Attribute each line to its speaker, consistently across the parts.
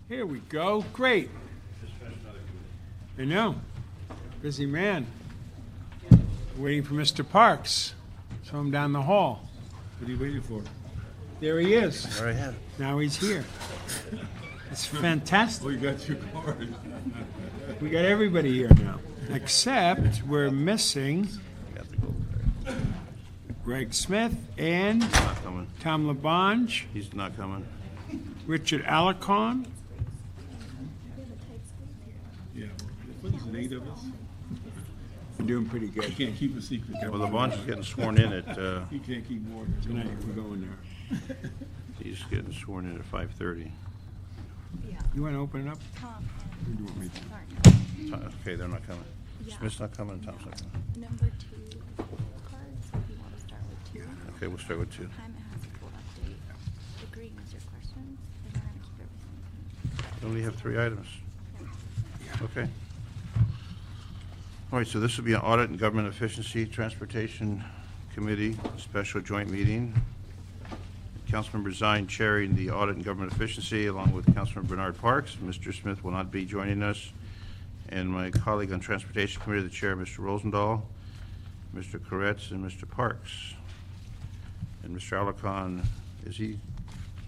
Speaker 1: Here we go. Great. I know. Busy man. Waiting for Mr. Parks. Saw him down the hall.
Speaker 2: What are you waiting for?
Speaker 1: There he is.
Speaker 3: There I have.
Speaker 1: Now he's here. It's fantastic.
Speaker 2: Oh, you got your card.
Speaker 1: We got everybody here now. Except we're missing
Speaker 3: Got the gold card.
Speaker 1: Greg Smith and
Speaker 3: Not coming.
Speaker 1: Tom LaBonge,
Speaker 3: He's not coming.
Speaker 1: Richard Alarcon.
Speaker 2: Yeah. What is it, 8 of us?
Speaker 1: We're doing pretty good.
Speaker 2: You can't keep a secret.
Speaker 3: Well, the bunch is getting sworn in at,
Speaker 2: You can't keep more.
Speaker 1: Tonight we're going there.
Speaker 3: he's getting sworn in at 5:30.
Speaker 1: You want to open it up?
Speaker 4: Tom
Speaker 1: Or do you want me to?
Speaker 3: Okay, they're not coming.
Speaker 4: Yeah.
Speaker 3: Smith's not coming, Tom's not coming.
Speaker 4: Number 2 cards, if you want to start with 2.
Speaker 3: Okay, we'll start with 2.
Speaker 4: Time it has a full update. Agreeing with your questions, and we're going to keep everything.
Speaker 3: We only have 3 items. Okay. All right, so this will be an Audit and Government Efficiency Transportation Committee special joint meeting. Councilmember Zine chairing the Audit and Government Efficiency, along with Councilmember Bernard Parks. Mr. Smith will not be joining us. And my colleague on Transportation Committee, the Chair, Mr. Rosendahl, Mr. Koretz, and Mr. Parks. And Mr. Alarcon, is he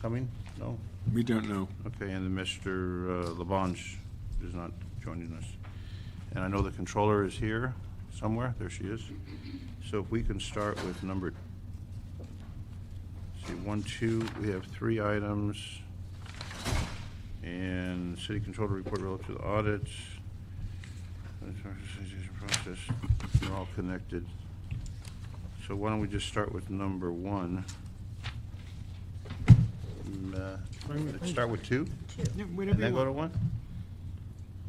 Speaker 3: coming? No?
Speaker 1: We don't know.
Speaker 3: Okay, and then Mr. LaBonge is not joining us. And I know the controller is here somewhere. There she is. So if we can start with number, see, 1, 2, we have 3 items. And city controller report relative to the audits. Process, they're all connected. So why don't we just start with number 1? Let's start with 2?
Speaker 1: Yeah,
Speaker 3: And
Speaker 1: whatever
Speaker 3: then
Speaker 1: you
Speaker 3: go to
Speaker 1: want.
Speaker 3: 1?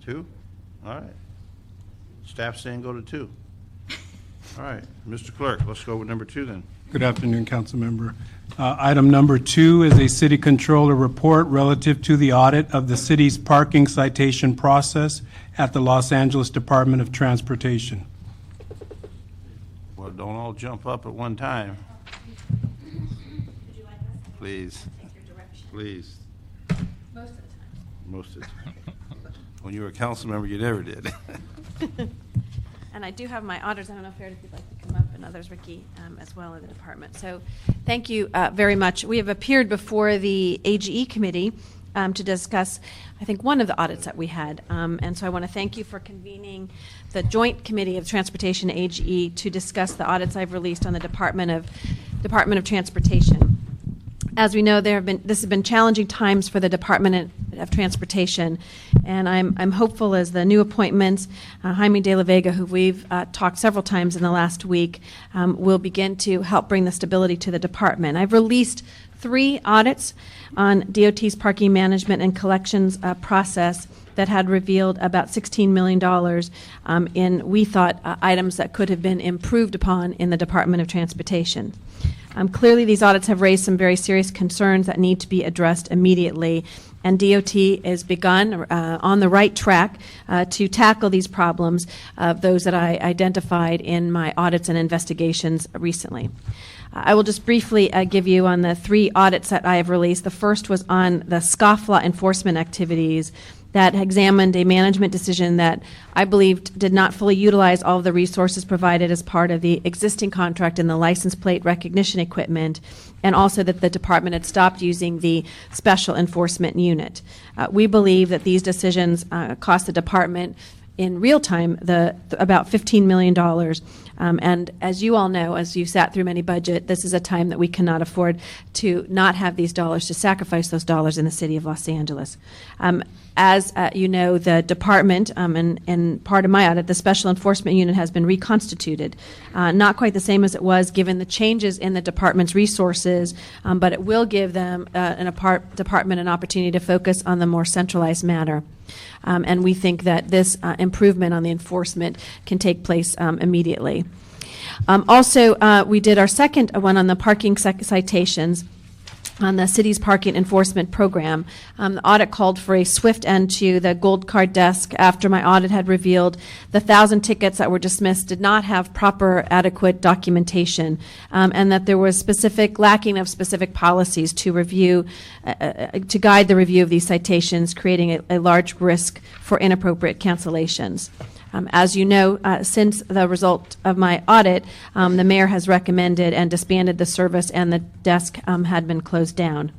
Speaker 3: 2? All right. Staff saying go to 2. All right, Mr. Clerk, let's go with number 2 then.
Speaker 5: Good afternoon, Councilmember. Item number 2 is a city controller report relative to the audit of the city's parking citation process at the Los Angeles Department of Transportation.
Speaker 3: Well, don't all jump up at one time. Please. Please.
Speaker 4: Most of the time.
Speaker 3: Most of the time. When you were a council member, you never did.
Speaker 4: And I do have my auditors. I don't know if Meredith would like to come up, and others, Ricky, as well in the department. So thank you very much. We have appeared before the AGE committee to discuss, I think, one of the audits that we had. And so I want to thank you for convening the Joint Committee of Transportation AGE to discuss the audits I've released on the Department of Transportation. As we know, this has been challenging times for the Department of Transportation, and I'm hopeful as the new appointments, Jaime de la Vega, who we've talked several times in the last week, will begin to help bring the stability to the department. I've released 3 audits on DOT's parking management and collections process that had revealed about $16 million in, we thought, items that could have been improved upon in the Department of Transportation. Clearly, these audits have raised some very serious concerns that need to be addressed immediately, and DOT has begun on the right track to tackle these problems, those that I identified in my audits and investigations recently. I will just briefly give you on the 3 audits that I have released. The first was on the scofflaw enforcement activities that examined a management decision that I believed did not fully utilize all of the resources provided as part of the existing contract in the license plate recognition equipment, and also that the department had stopped using the special enforcement unit. We believe that these decisions cost the department in real time about $15 million. And as you all know, as you've sat through many budget, this is a time that we cannot afford to not have these dollars, to sacrifice those dollars in the city of Los Angeles. As you know, the department, and part of my audit, the Special Enforcement Unit has been reconstituted. Not quite the same as it was given the changes in the department's resources, but it will give them, department, an opportunity to focus on the more centralized matter. And we think that this improvement on the enforcement can take place immediately. Also, we did our second one on the parking citations. on the city's parking enforcement program. The audit called for a swift end to the gold card desk after my audit had revealed the 1,000 tickets that were dismissed did not have proper adequate documentation, and that there was lacking of specific policies to review, to guide the review of these citations, creating a large risk for inappropriate cancellations. As you know, since the result of my audit, the mayor has recommended and disbanded the service, and the desk had been closed down.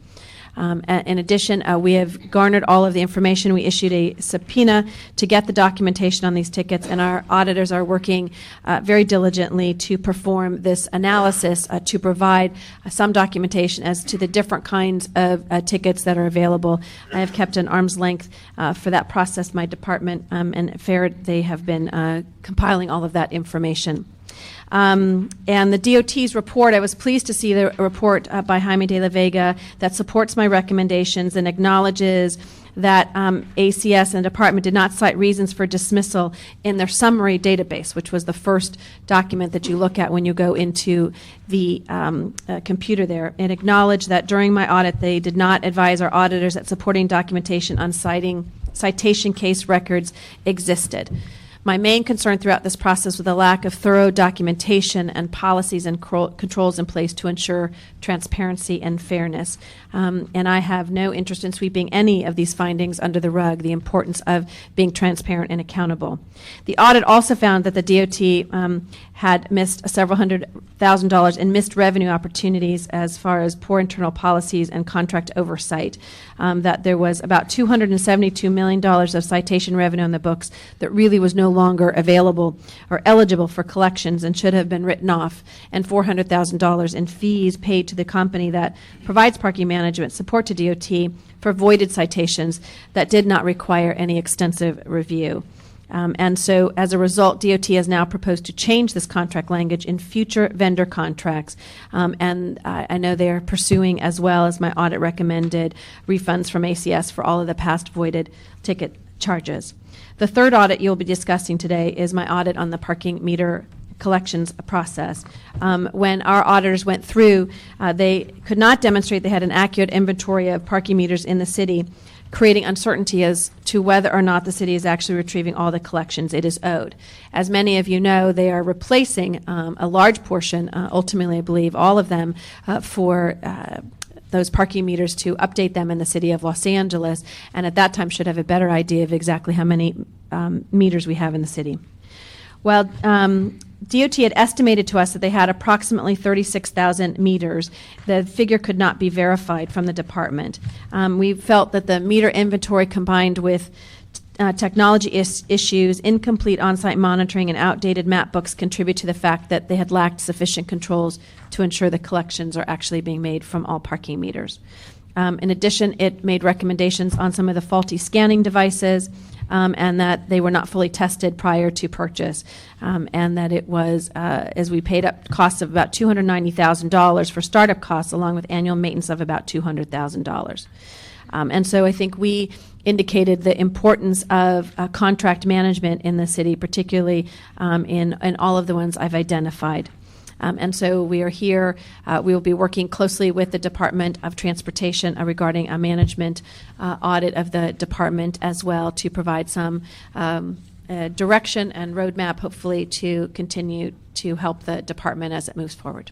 Speaker 4: In addition, we have garnered all of the information. We issued a subpoena to get the documentation on these tickets, and our auditors are working very diligently to perform this analysis to provide some documentation as to the different kinds of tickets that are available. I have kept an arm's length for that process. My department and FAIR, they have been compiling all of that information. And the DOT's report, I was pleased to see the report by Jaime de la Vega that supports my recommendations and acknowledges that ACS and the department did not cite reasons for dismissal in their summary database, which was the first document that you look at when you go into the computer there, and acknowledged that during my audit they did not advise our auditors that supporting documentation on citation case records existed. My main concern throughout this process was the lack of thorough documentation and policies and controls in place to ensure transparency and fairness. And I have no interest in sweeping any of these findings under the rug, the importance of being transparent and accountable. The audit also found that the DOT had missed several $100,000 in missed revenue opportunities as far as poor internal policies and contract oversight, that there was about $272 million of citation revenue on the books that really was no longer available or eligible for collections and should have been written off, and $400,000 in fees paid to the company that provides parking management support to DOT for voided citations that did not require any extensive review. And so, as a result, DOT has now proposed to change this contract language in future vendor contracts. And I know they are pursuing, as well as my audit recommended, refunds from ACS for all of the past voided ticket charges. The third audit you'll be discussing today is my audit on the parking meter collections process. When our auditors went through, they could not demonstrate they had an accurate inventory of parking meters in the city, creating uncertainty as to whether or not the city is actually retrieving all the collections it is owed. As many of you know, they are replacing a large portion, ultimately I believe all of them, for those parking meters to update them in the city of Los Angeles, and at that time should have a better idea of exactly how many meters we have in the city. Well, DOT had estimated to us that they had approximately 36,000 meters. The figure could not be verified from the department. We felt that the meter inventory combined with technology issues, incomplete on-site monitoring, and outdated map books contribute to the fact that they had lacked sufficient controls to ensure the collections are actually being made from all parking meters. In addition, it made recommendations on some of the faulty scanning devices, and that they were not fully tested prior to purchase, and that it was, as we paid up costs of about $290,000 for startup costs, along with annual maintenance of about $200,000. And so I think we indicated the importance of contract management in the city, particularly in all of the ones I've identified. And so we are here. We will be working closely with the Department of Transportation regarding a management audit of the department as well, to provide some direction and roadmap, hopefully, to continue to help the department as it moves forward.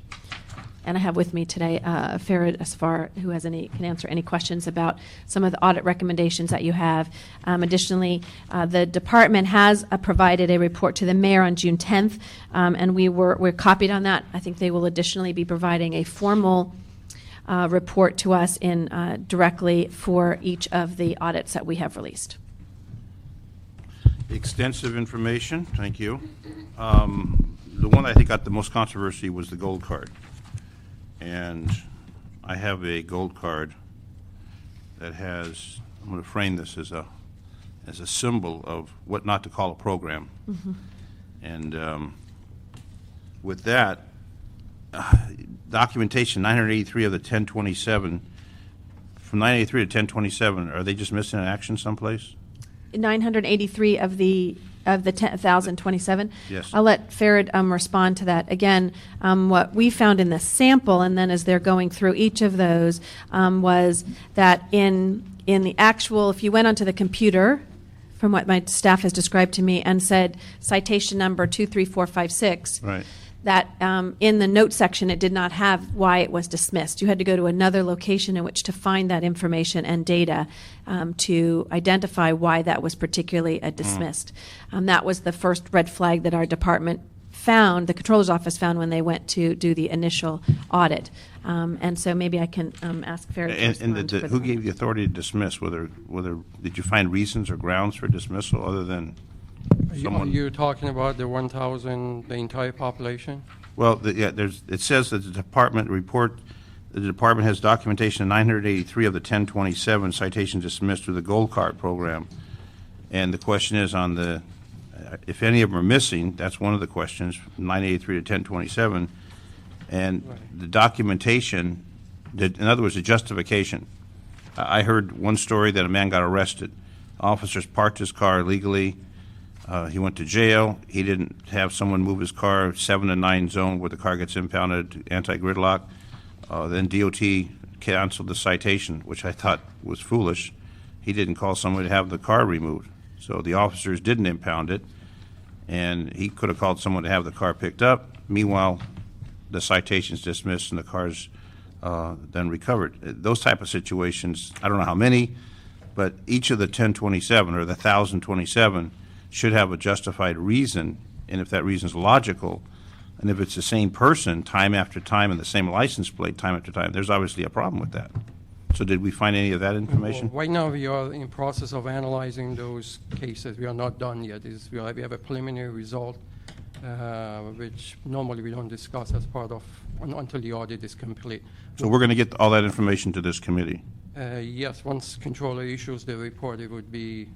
Speaker 4: And I have with me today Farid Asfar, who can answer any questions about some of the audit recommendations that you have. Additionally, the department has provided a report to the mayor on June 10th, and we're copied on that. I think they will additionally be providing a formal report to us directly for each of the audits that we have released.
Speaker 3: Extensive information, thank you. The one I think got the most controversy was the gold card. And I have a gold card that has, I'm going to frame this as a symbol of what not to call a program. Mm-hmm. And with that, documentation 983 of the 1027, from 983 to 1027, are they just missing an action someplace?
Speaker 4: 983 of the of the 1,027?
Speaker 3: Yes.
Speaker 4: I'll let Farid respond to that. Again, what we found in the sample, and then as they're going through each of those, was that in the actual, if you went onto the computer, from what my staff has described to me, and said citation number 23456,
Speaker 3: Right.
Speaker 4: that in the note section it did not have why it was dismissed. You had to go to another location in which to find that information and data to identify why that was particularly dismissed. That was the first red flag that our department found, the controller's office found when they went to do the initial audit. And so maybe I can ask Farid to
Speaker 3: And
Speaker 4: respond for
Speaker 3: who
Speaker 4: that.
Speaker 3: gave the authority to dismiss? Whether did you find reasons or grounds for dismissal other than someone?
Speaker 6: You're talking about the 1,000, the entire population?
Speaker 3: Well, it says that the department has documentation of 983 of the 1027 citations dismissed through the Gold Card program. And the question is on the, if any of them are missing, that's one of the questions, 983 to 1027. And the documentation, in other words, the justification. I heard one story that a man got arrested. Officers parked his car illegally. He went to jail. He didn't have someone move his car 7 to 9 zone where the car gets impounded, anti-gridlock. Then DOT canceled the citation, which I thought was foolish. He didn't call someone to have the car removed. So the officers didn't impound it, and he could have called someone to have the car picked up. Meanwhile, the citation's dismissed and the car's then recovered. Those type of situations, I don't know how many, but each of the 1027 or the 1,027 should have a justified reason, and if that reason is logical, and if it's the same person time after time and the same license plate time after time, there's obviously a problem with that. So did we find any of that information?
Speaker 6: Right now, we are in process of analyzing those cases. We are not done yet. We have a preliminary result, which normally we don't discuss as part of, until the audit is complete.
Speaker 3: So we're going to get all that information to this committee.
Speaker 6: Yes, once controller issues the report, it would be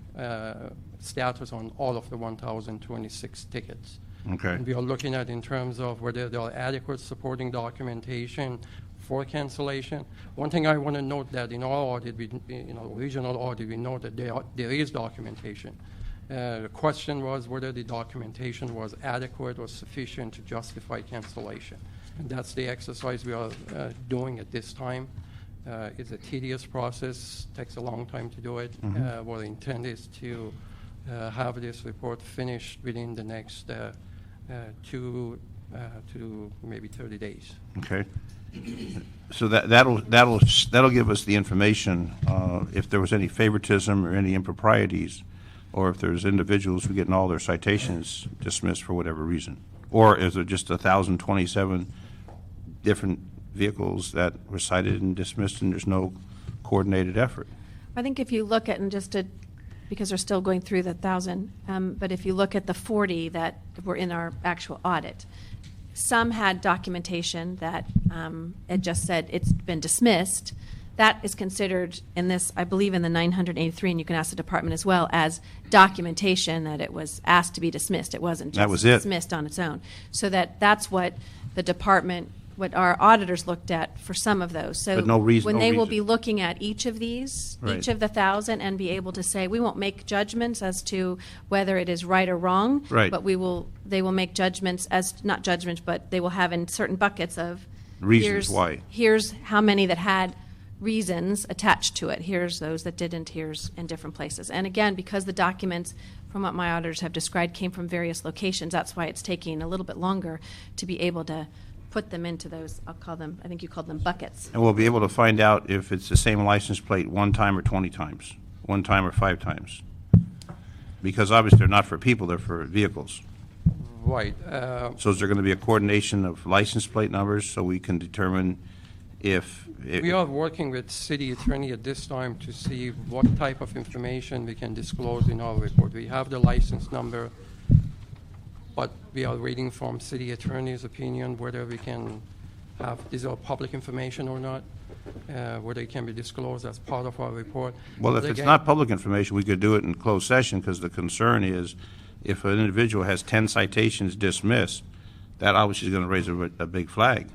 Speaker 6: status on all of the 1,026 tickets.
Speaker 3: Okay.
Speaker 6: And we are looking at in terms of whether there are adequate supporting documentation for cancellation. One thing I want to note that in our audit, regional audit, we know that there is documentation. The question was whether the documentation was adequate or sufficient to justify cancellation. And that's the exercise we are doing at this time. It's a tedious process, takes a long time to do it. What the intent is to have this report finished within the next 2 to maybe 30 days.
Speaker 3: Okay. So that'll give us the information if there was any favoritism or any improprieties, or if there's individuals who getting all their citations dismissed for whatever reason, or is it just 1,027 different vehicles that were cited and dismissed, and there's no coordinated effort?
Speaker 4: I think if you look at, and just to, because they're still going through the 1,000, but if you look at the 40 that were in our actual audit, some had documentation that it just said it's been dismissed. That is considered in this, I believe, in the 983, and you can ask the department as well, as documentation that it was asked to be dismissed. It wasn't
Speaker 3: That
Speaker 4: just
Speaker 3: was it.
Speaker 4: dismissed on its own. So that's what the department, what our auditors looked at for some of those. So
Speaker 3: But no reason-
Speaker 4: when
Speaker 3: no
Speaker 4: they will
Speaker 3: reason.
Speaker 4: be looking at each of these,
Speaker 3: Right.
Speaker 4: each of the 1,000, and be able to say, we won't make judgments as to whether it is right or wrong.
Speaker 3: Right.
Speaker 4: But they will make judgments as, not judgments, but they will have in certain buckets of.
Speaker 3: Reasons why.
Speaker 4: Here's how many that had reasons attached to it. Here's those that didn't. Here's in different places. And again, because the documents, from what my auditors have described, came from various locations, that's why it's taking a little bit longer to be able to put them into those, I'll call them, I think you called them buckets.
Speaker 3: And we'll be able to find out if it's the same license plate one time or 20 times, one time or 5 times. Because obviously they're not for people, they're for vehicles.
Speaker 6: Right.
Speaker 3: So is there going to be a coordination of license plate numbers so we can determine if?
Speaker 6: We are working with city attorney at this time to see what type of information we can disclose in our report. We have the license number, but we are waiting from city attorney's opinion whether we can have, these are public information or not, whether it can be disclosed as part of our report.
Speaker 3: Well, if
Speaker 6: But
Speaker 3: it's
Speaker 6: again-
Speaker 3: not public information, we could do it in closed session, because the concern is if an individual has 10 citations dismissed, that obviously is going to raise a big flag.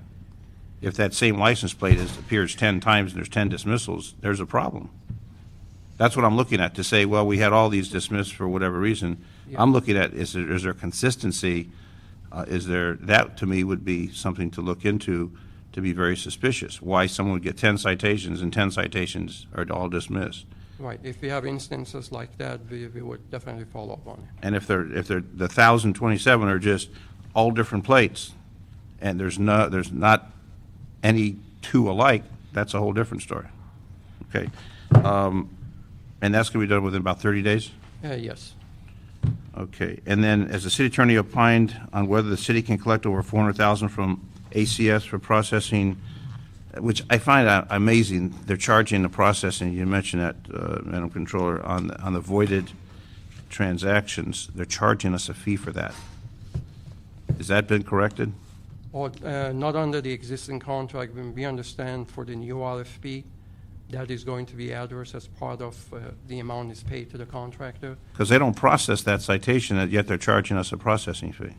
Speaker 3: If that same license plate appears 10 times and there's 10 dismissals, there's a problem. That's what I'm looking at, to say, well, we had all these dismissed for whatever reason,
Speaker 6: Yeah.
Speaker 3: I'm looking at, is there consistency? That to me would be something to look into, to be very suspicious. Why someone would get 10 citations and 10 citations are all dismissed.
Speaker 6: Right. If we have instances like that, we would definitely follow up on it.
Speaker 3: And if the 1,027 are just all different plates, and there's not any two alike, that's a whole different story. Okay. And that's going to be done within about 30 days?
Speaker 6: Yes.
Speaker 3: Okay. And then, as the city attorney opined on whether the city can collect over $400,000 from ACS for processing, which I find amazing, they're charging the processing, you mentioned that, Madam Controller, on the voided transactions, they're charging us a fee for that. Has that been corrected?
Speaker 6: Or, not under the existing contract. We understand for the new RFP, that is going to be adverse as part of the amount is paid to the contractor.
Speaker 3: Because they don't process that citation, and yet they're charging us a processing fee.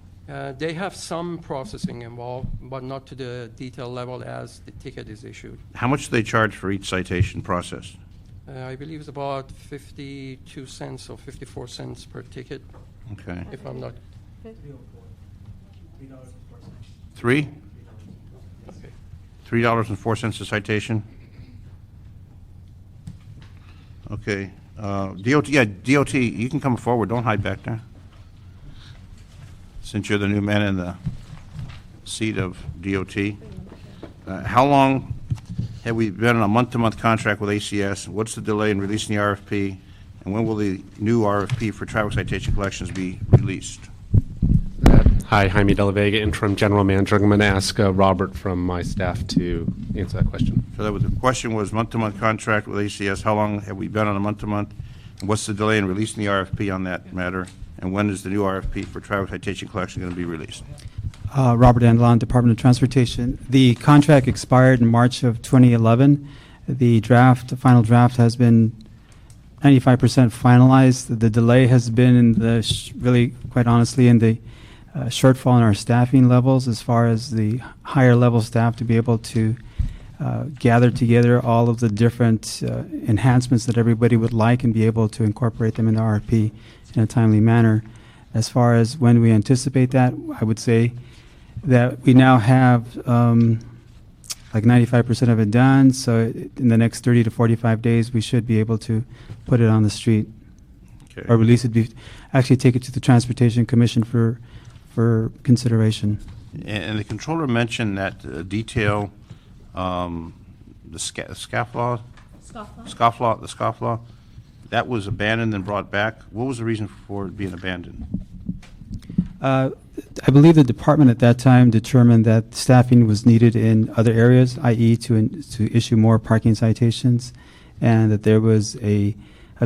Speaker 6: They have some processing involved, but not to the detail level as the ticket is issued.
Speaker 3: How much do they charge for each citation processed?
Speaker 6: I believe it's about 52 cents or 54 cents per ticket,
Speaker 3: Okay.
Speaker 6: if I'm not.
Speaker 3: Three?
Speaker 6: Okay.
Speaker 3: $3.04 a citation? Okay. DOT, you can come forward. Don't hide back there. Since you're the new man in the seat of DOT. How long have we been on a month-to-month contract with ACS? What's the delay in releasing the RFP? And when will the new RFP for traffic citation collections be released?
Speaker 7: Hi, Jaime De La Vega, Interim General Manager. I'm going to ask Robert from my staff to answer that question.
Speaker 3: So the question was month-to-month contract with ACS. How long have we been on a month-to-month? And what's the delay in releasing the RFP on that matter? And when is the new RFP for traffic citation collection going to be released?
Speaker 8: Robert Andelon, Department of Transportation. The contract expired in March of 2011. The final draft has been 95% finalized. The delay has been in the, really, quite honestly, in the shortfall in our staffing levels as far as the higher level staff to be able to gather together all of the different enhancements that everybody would like and be able to incorporate them in the RFP in a timely manner. As far as when we anticipate that, I would say that we now have like 95% of it done, so in the next 30 to 45 days we should be able to put it on the street.
Speaker 3: Okay.
Speaker 8: Or release it, actually take it to the Transportation Commission for consideration.
Speaker 3: And the controller mentioned that detail, the scofflaw, that was abandoned and brought back. What was the reason for it being abandoned?
Speaker 8: I believe the department at that time determined that staffing was needed in other areas, i.e. to issue more parking citations, and that there was a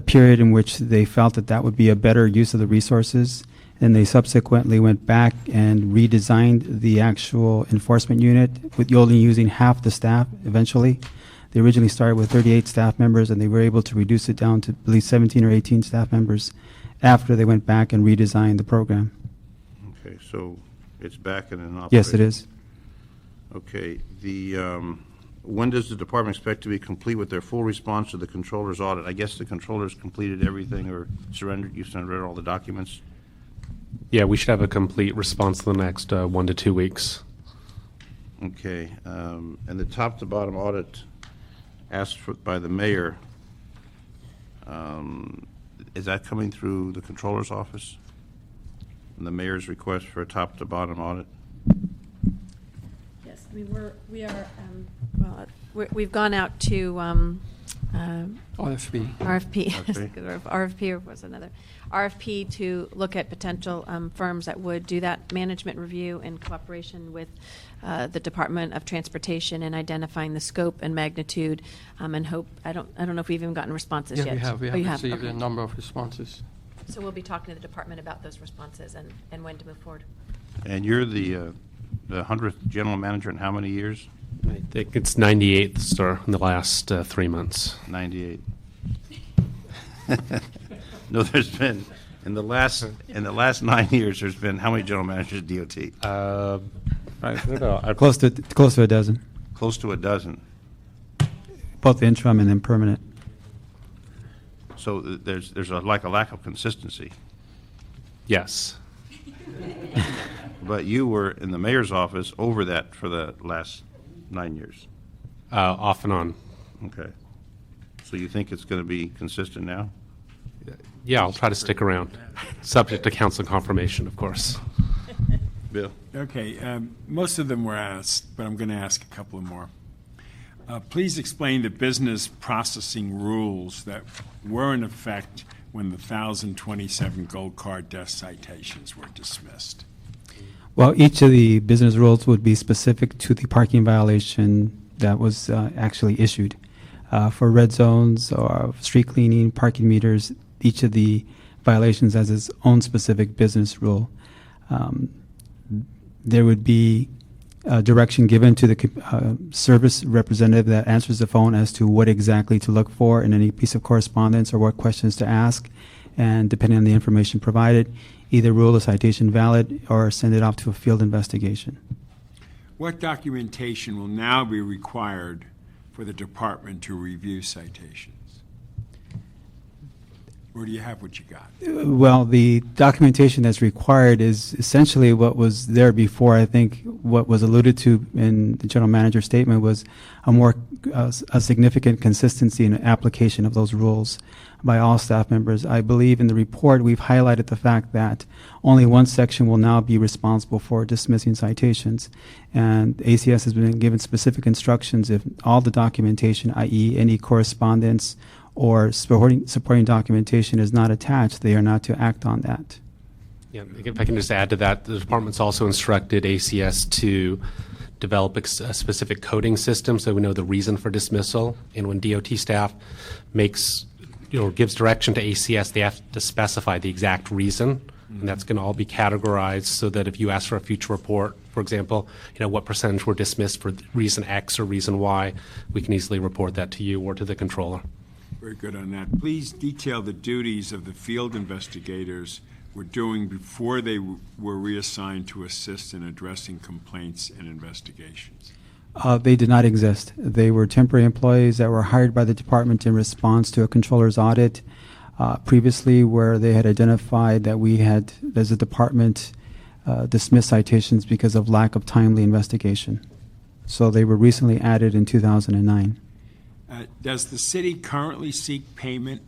Speaker 8: period in which they felt that that would be a better use of the resources. And they subsequently went back and redesigned the actual enforcement unit with only using half the staff eventually. They originally started with 38 staff members, and they were able to reduce it down to, I believe, 17 or 18 staff members after they went back and redesigned the program.
Speaker 3: Okay, so it's back and in operation.
Speaker 8: Yes, it is.
Speaker 3: Okay, when does the department expect to be complete with their full response to the controller's audit? I guess the controller's completed everything or you surrendered all the documents?
Speaker 7: Yeah, we should have a complete response in the next 1 to 2 weeks.
Speaker 3: Okay, and the top to bottom audit asked for by the mayor, is that coming through the controller's office? And the mayor's request for a top to bottom audit?
Speaker 4: Yes, I mean, we've gone out to
Speaker 6: RFP.
Speaker 4: RFP or was another RFP to look at potential firms that would do that management review in cooperation with the Department of Transportation in identifying the scope and magnitude and hope. I don't know if we've even gotten responses
Speaker 6: Yeah,
Speaker 4: yet.
Speaker 6: we have
Speaker 4: Oh, you have?
Speaker 6: received
Speaker 4: Okay.
Speaker 6: a number of responses.
Speaker 4: So we'll be talking to the department about those responses and when to move forward.
Speaker 3: And you're the 100th general manager in how many years?
Speaker 7: I think it's 98th, sir, in the last 3 months.
Speaker 3: 98. No, there's been, in the last 9 years, there's been how many general managers at DOT?
Speaker 7: I don't know.
Speaker 8: Close to a dozen,
Speaker 3: Close to a dozen.
Speaker 8: both interim and then permanent.
Speaker 3: So there's like a lack of consistency.
Speaker 7: Yes.
Speaker 3: But you were in the mayor's office over that for the last 9 years.
Speaker 7: Off and on.
Speaker 3: Okay. So you think it's going to be consistent now?
Speaker 7: Yeah, I'll try to stick around, subject to council confirmation, of course.
Speaker 3: Bill?
Speaker 1: Okay, most of them were asked, but I'm going to ask a couple of more. Please explain the business processing rules that were in effect when the 1,027 gold card desk citations were dismissed.
Speaker 8: Well, each of the business rules would be specific to the parking violation that was actually issued. For red zones or street cleaning, parking meters, each of the violations has its own specific business rule. There would be direction given to the service representative that answers the phone as to what exactly to look for in any piece of correspondence or what questions to ask. And depending on the information provided, either rule the citation valid or send it off to a field investigation.
Speaker 1: What documentation will now be required for the department to review citations? Or do you have what you got?
Speaker 8: Well, the documentation that's required is essentially what was there before. I think what was alluded to in the general manager's statement was a significant consistency in application of those rules by all staff members. I believe in the report we've highlighted the fact that only one section will now be responsible for dismissing citations, and ACS has been given specific instructions if all the documentation, i.e. any correspondence or supporting documentation is not attached, they are not to act on that.
Speaker 7: Yeah, if I can just add to that, the department's also instructed ACS to develop a specific coding system so we know the reason for dismissal. And when DOT staff gives direction to ACS, they have to specify the exact reason. And that's going to all be categorized so that if you ask for a future report, for example, what percentage were dismissed for reason X or reason Y, we can easily report that to you or to the controller.
Speaker 1: Very good on that. Please detail the duties of the field investigators were doing before they were reassigned to assist in addressing complaints and investigations.
Speaker 8: They did not exist. They were temporary employees that were hired by the department in response to a controller's audit previously, where they had identified that we had, as a department, dismissed citations because of lack of timely investigation. So they were recently added in 2009.
Speaker 1: Does the city currently seek payment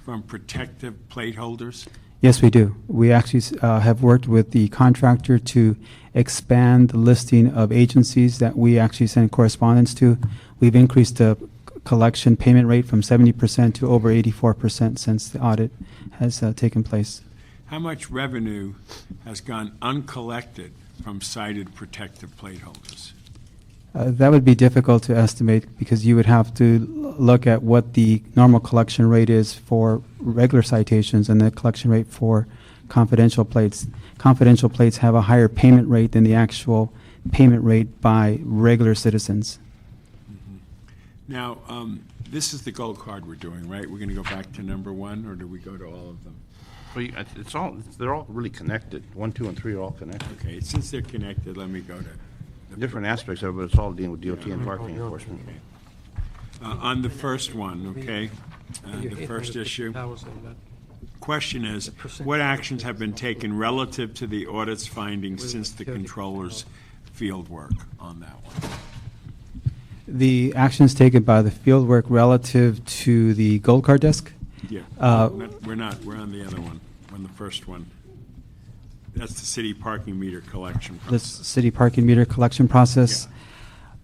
Speaker 1: from protective plate holders?
Speaker 8: Yes, we do. We actually have worked with the contractor to expand the listing of agencies that we actually send correspondence to. We've increased the collection payment rate from 70% to over 84% since the audit has taken place.
Speaker 1: How much revenue has gone uncollected from cited protective plate holders?
Speaker 8: That would be difficult to estimate because you would have to look at what the normal collection rate is for regular citations and the collection rate for confidential plates. Confidential plates have a higher payment rate than the actual payment rate by regular citizens.
Speaker 1: Now, this is the gold card we're doing, right? We're going to go back to number one, or do we go to all of them?
Speaker 3: Well, they're all really connected. 1, 2, and 3 are all connected.
Speaker 1: Okay, since they're connected, let me go to
Speaker 3: Different aspects of it, but it's all dealing with DOT and parking enforcement.
Speaker 1: on the first one, okay? The first issue. Question is, what actions have been taken relative to the audit's findings since the controller's field work on that one?
Speaker 8: The actions taken by the field work relative to the gold card desk?
Speaker 1: Yeah, we're not, we're on the other one, on the first one. That's the city parking meter collection
Speaker 8: The
Speaker 1: process.
Speaker 8: city parking meter collection process.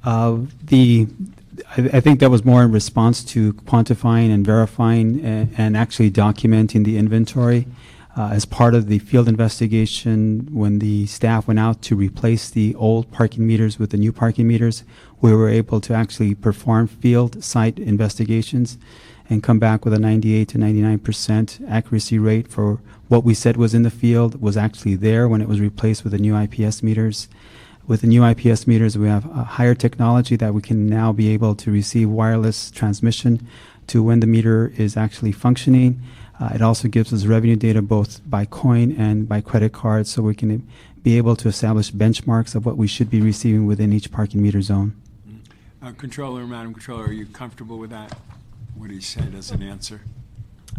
Speaker 8: I think that was more in response to quantifying and verifying and actually documenting the inventory. As part of the field investigation, when the staff went out to replace the old parking meters with the new parking meters, we were able to actually perform field site investigations and come back with a 98 to 99% accuracy rate for what we said was in the field was actually there when it was replaced with the new IPS meters. With the new IPS meters, we have a higher technology that we can now be able to receive wireless transmission to when the meter is actually functioning. It also gives us revenue data both by coin and by credit card, so we can be able to establish benchmarks of what we should be receiving within each parking meter zone.
Speaker 1: Controller, Madam Controller, are you comfortable with that? What he said as an answer?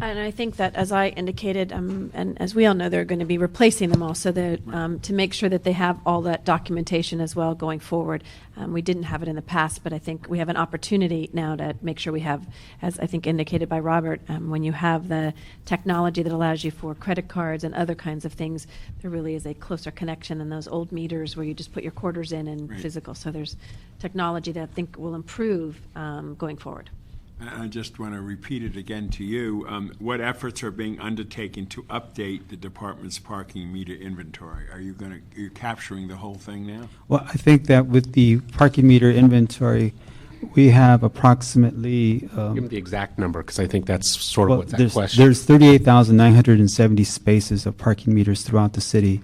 Speaker 4: And I think that, as I indicated, and as we all know, they're going to be replacing them all, so that to make sure that they have all that documentation as well going forward. We didn't have it in the past, but I think we have an opportunity now to make sure we have, as I think indicated by Robert, when you have the technology that allows you for credit cards and other kinds of things, there really is a closer connection than those old meters where you just put your quarters in and physical. So there's technology that I think will improve going forward.
Speaker 1: I just want to repeat it again to you. What efforts are being undertaken to update the department's parking meter inventory? Are you capturing the whole thing now?
Speaker 8: Well, I think that with the parking meter inventory, we have approximately.
Speaker 7: Give them the exact number, because I think that's sort of what that question.
Speaker 8: There's 38,970 spaces of parking meters throughout the city.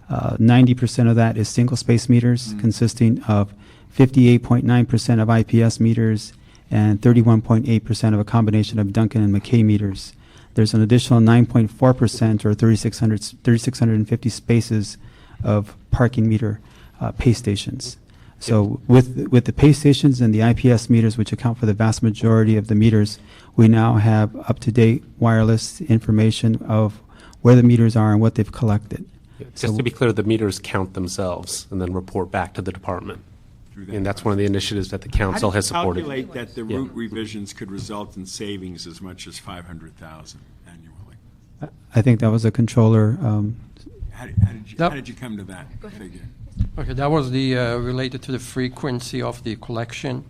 Speaker 8: 90% of that is single-space meters, consisting of 58.9% of IPS meters and 31.8% of a combination of Duncan and McKay meters. There's an additional 9.4% or 3,650 spaces of parking meter pay stations. So with the pay stations and the IPS meters, which account for the vast majority of the meters, we now have up-to-date wireless information of where the meters are and what they've collected.
Speaker 7: Just to be clear, the meters count themselves and then report back to the department. And that's one of the initiatives that the council has supported.
Speaker 1: How do you calculate that the route revisions could result in savings as much as $500,000 annually?
Speaker 8: I think that was a controller.
Speaker 1: How did you come to that figure?
Speaker 6: Okay, that was the related to the frequency of the collection.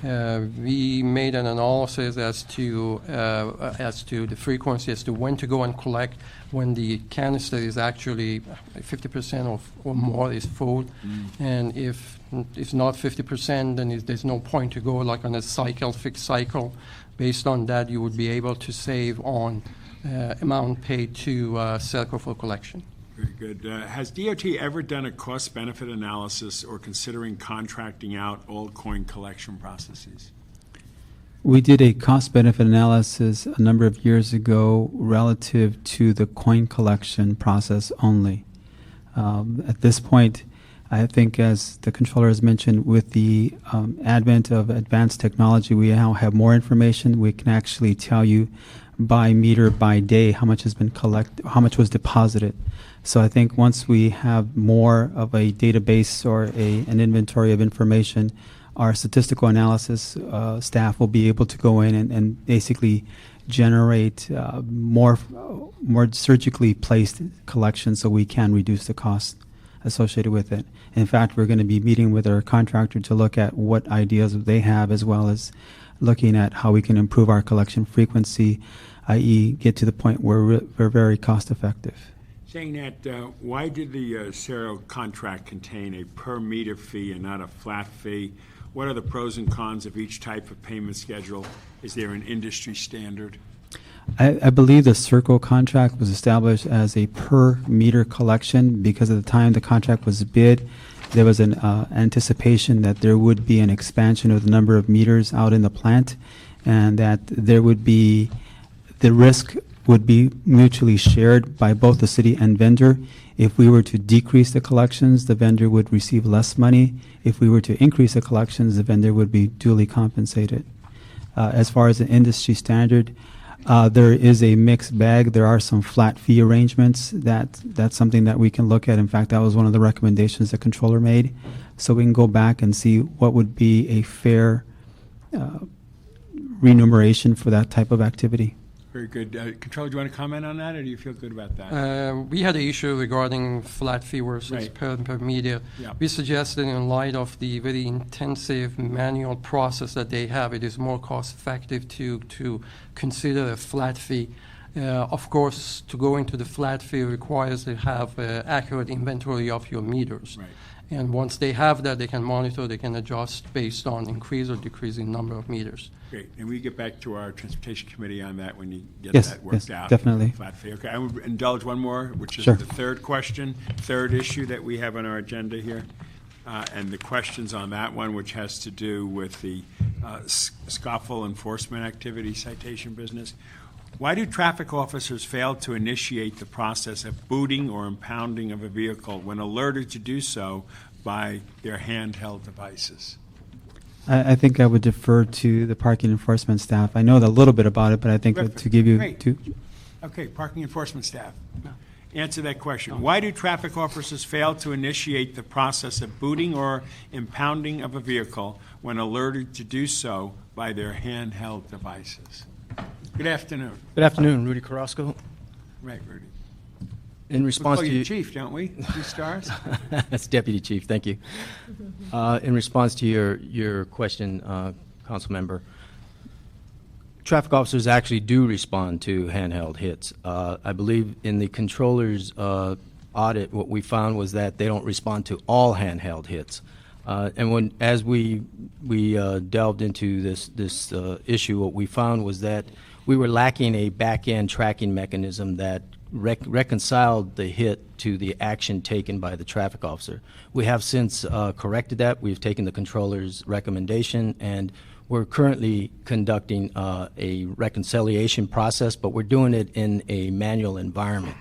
Speaker 6: We made an analysis as to the frequency, as to when to go and collect, when the canister is actually 50% or more is full, and if it's not 50%, then there's no point to go like on a fixed cycle. Based on that, you would be able to save on amount paid to Celco for collection.
Speaker 1: Very good. Has DOT ever done a cost-benefit analysis or considering contracting out all coin collection processes?
Speaker 8: We did a cost-benefit analysis a number of years ago relative to the coin collection process only. At this point, I think, as the controller has mentioned, with the advent of advanced technology, we now have more information. We can actually tell you by meter, by day, how much has been collected, how much was deposited. So I think once we have more of a database or an inventory of information, our statistical analysis staff will be able to go in and basically generate more surgically placed collections, so we can reduce the cost associated with it. In fact, we're going to be meeting with our contractor to look at what ideas they have, as well as looking at how we can improve our collection frequency, i.e. get to the point where we're very cost effective.
Speaker 1: Saying that, why did the Cerro contract contain a per meter fee and not a flat fee? What are the pros and cons of each type of payment schedule? Is there an industry standard?
Speaker 8: I believe the Circle contract was established as a per meter collection because at the time the contract was bid, there was an anticipation that there would be an expansion of the number of meters out in the plant, and that there would be, the risk would be mutually shared by both the city and vendor. If we were to decrease the collections, the vendor would receive less money. If we were to increase the collections, the vendor would be duly compensated. As far as the industry standard, there is a mixed bag. There are some flat fee arrangements. That's something that we can look at. In fact, that was one of the recommendations the controller made. So we can go back and see what would be a fair remuneration for that type of activity.
Speaker 1: Very good. Controller, do you want to comment on that, or do you feel good about that?
Speaker 6: We had an issue regarding flat fee versus
Speaker 1: Right.
Speaker 6: per meter.
Speaker 1: Yeah.
Speaker 6: We suggested, in light of the very intensive manual process that they have, it is more cost effective to consider a flat fee. Of course, to go into the flat fee requires to have accurate inventory of your meters.
Speaker 1: Right.
Speaker 6: And once they have that, they can monitor, they can adjust based on increase or decrease in number of meters.
Speaker 1: Great. And we get back to our Transportation Committee on that when you get
Speaker 8: Yes,
Speaker 1: that worked
Speaker 8: yes,
Speaker 1: out.
Speaker 8: definitely.
Speaker 1: Flat fee. Okay, I will indulge one more, which is
Speaker 8: Sure.
Speaker 1: the third question, third issue that we have on our agenda here. And the questions on that one, which has to do with the scoffle enforcement activity citation business. Why do traffic officers fail to initiate the process of booting or impounding of a vehicle when alerted to do so by their handheld devices?
Speaker 8: I think I would defer to the parking enforcement staff. I know a little bit about it, but I think
Speaker 1: Terrific.
Speaker 8: to give you
Speaker 1: Great.
Speaker 8: two.
Speaker 1: Okay, parking enforcement staff. Answer that question. Why do traffic officers fail to initiate the process of booting or impounding of a vehicle when alerted to do so by their handheld devices? Good afternoon.
Speaker 9: Good afternoon, Rudy Carrasco.
Speaker 1: Right, Rudy.
Speaker 9: In
Speaker 1: We
Speaker 9: response
Speaker 1: call
Speaker 9: to
Speaker 1: you chief, don't we? 2 stars?
Speaker 9: That's Deputy Chief, thank you. In response to your question, Council Member, traffic officers actually do respond to handheld hits. I believe in the controller's audit, what we found was that they don't respond to all handheld hits. And as we delved into this issue, what we found was that we were lacking a back-end tracking mechanism that reconciled the hit to the action taken by the traffic officer. We have since corrected that. We've taken the controller's recommendation, and we're currently conducting a reconciliation process, but we're doing it in a manual environment.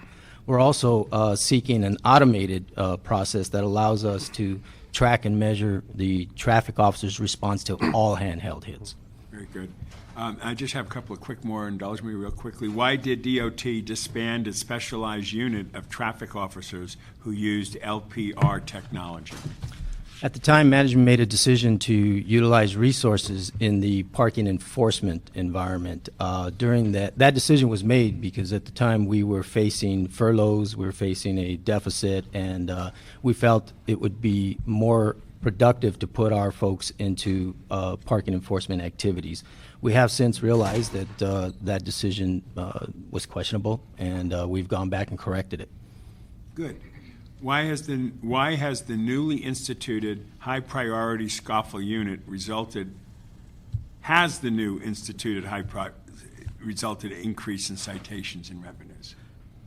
Speaker 9: We're also seeking an automated process that allows us to track and measure the traffic officer's response to all handheld hits.
Speaker 1: Very good. I just have a couple of more, indulge me real quickly. Why did DOT disband its specialized unit of traffic officers who used LPR technology?
Speaker 9: At the time, management made a decision to utilize resources in the parking enforcement environment. During that decision was made because at the time we were facing furloughs, we were facing a deficit, and we felt it would be more productive to put our folks into parking enforcement activities. We have since realized that that decision was questionable, and we've gone back and corrected it.
Speaker 1: Good. Why has the newly instituted high priority scoffle unit resulted in increase in citations and revenues?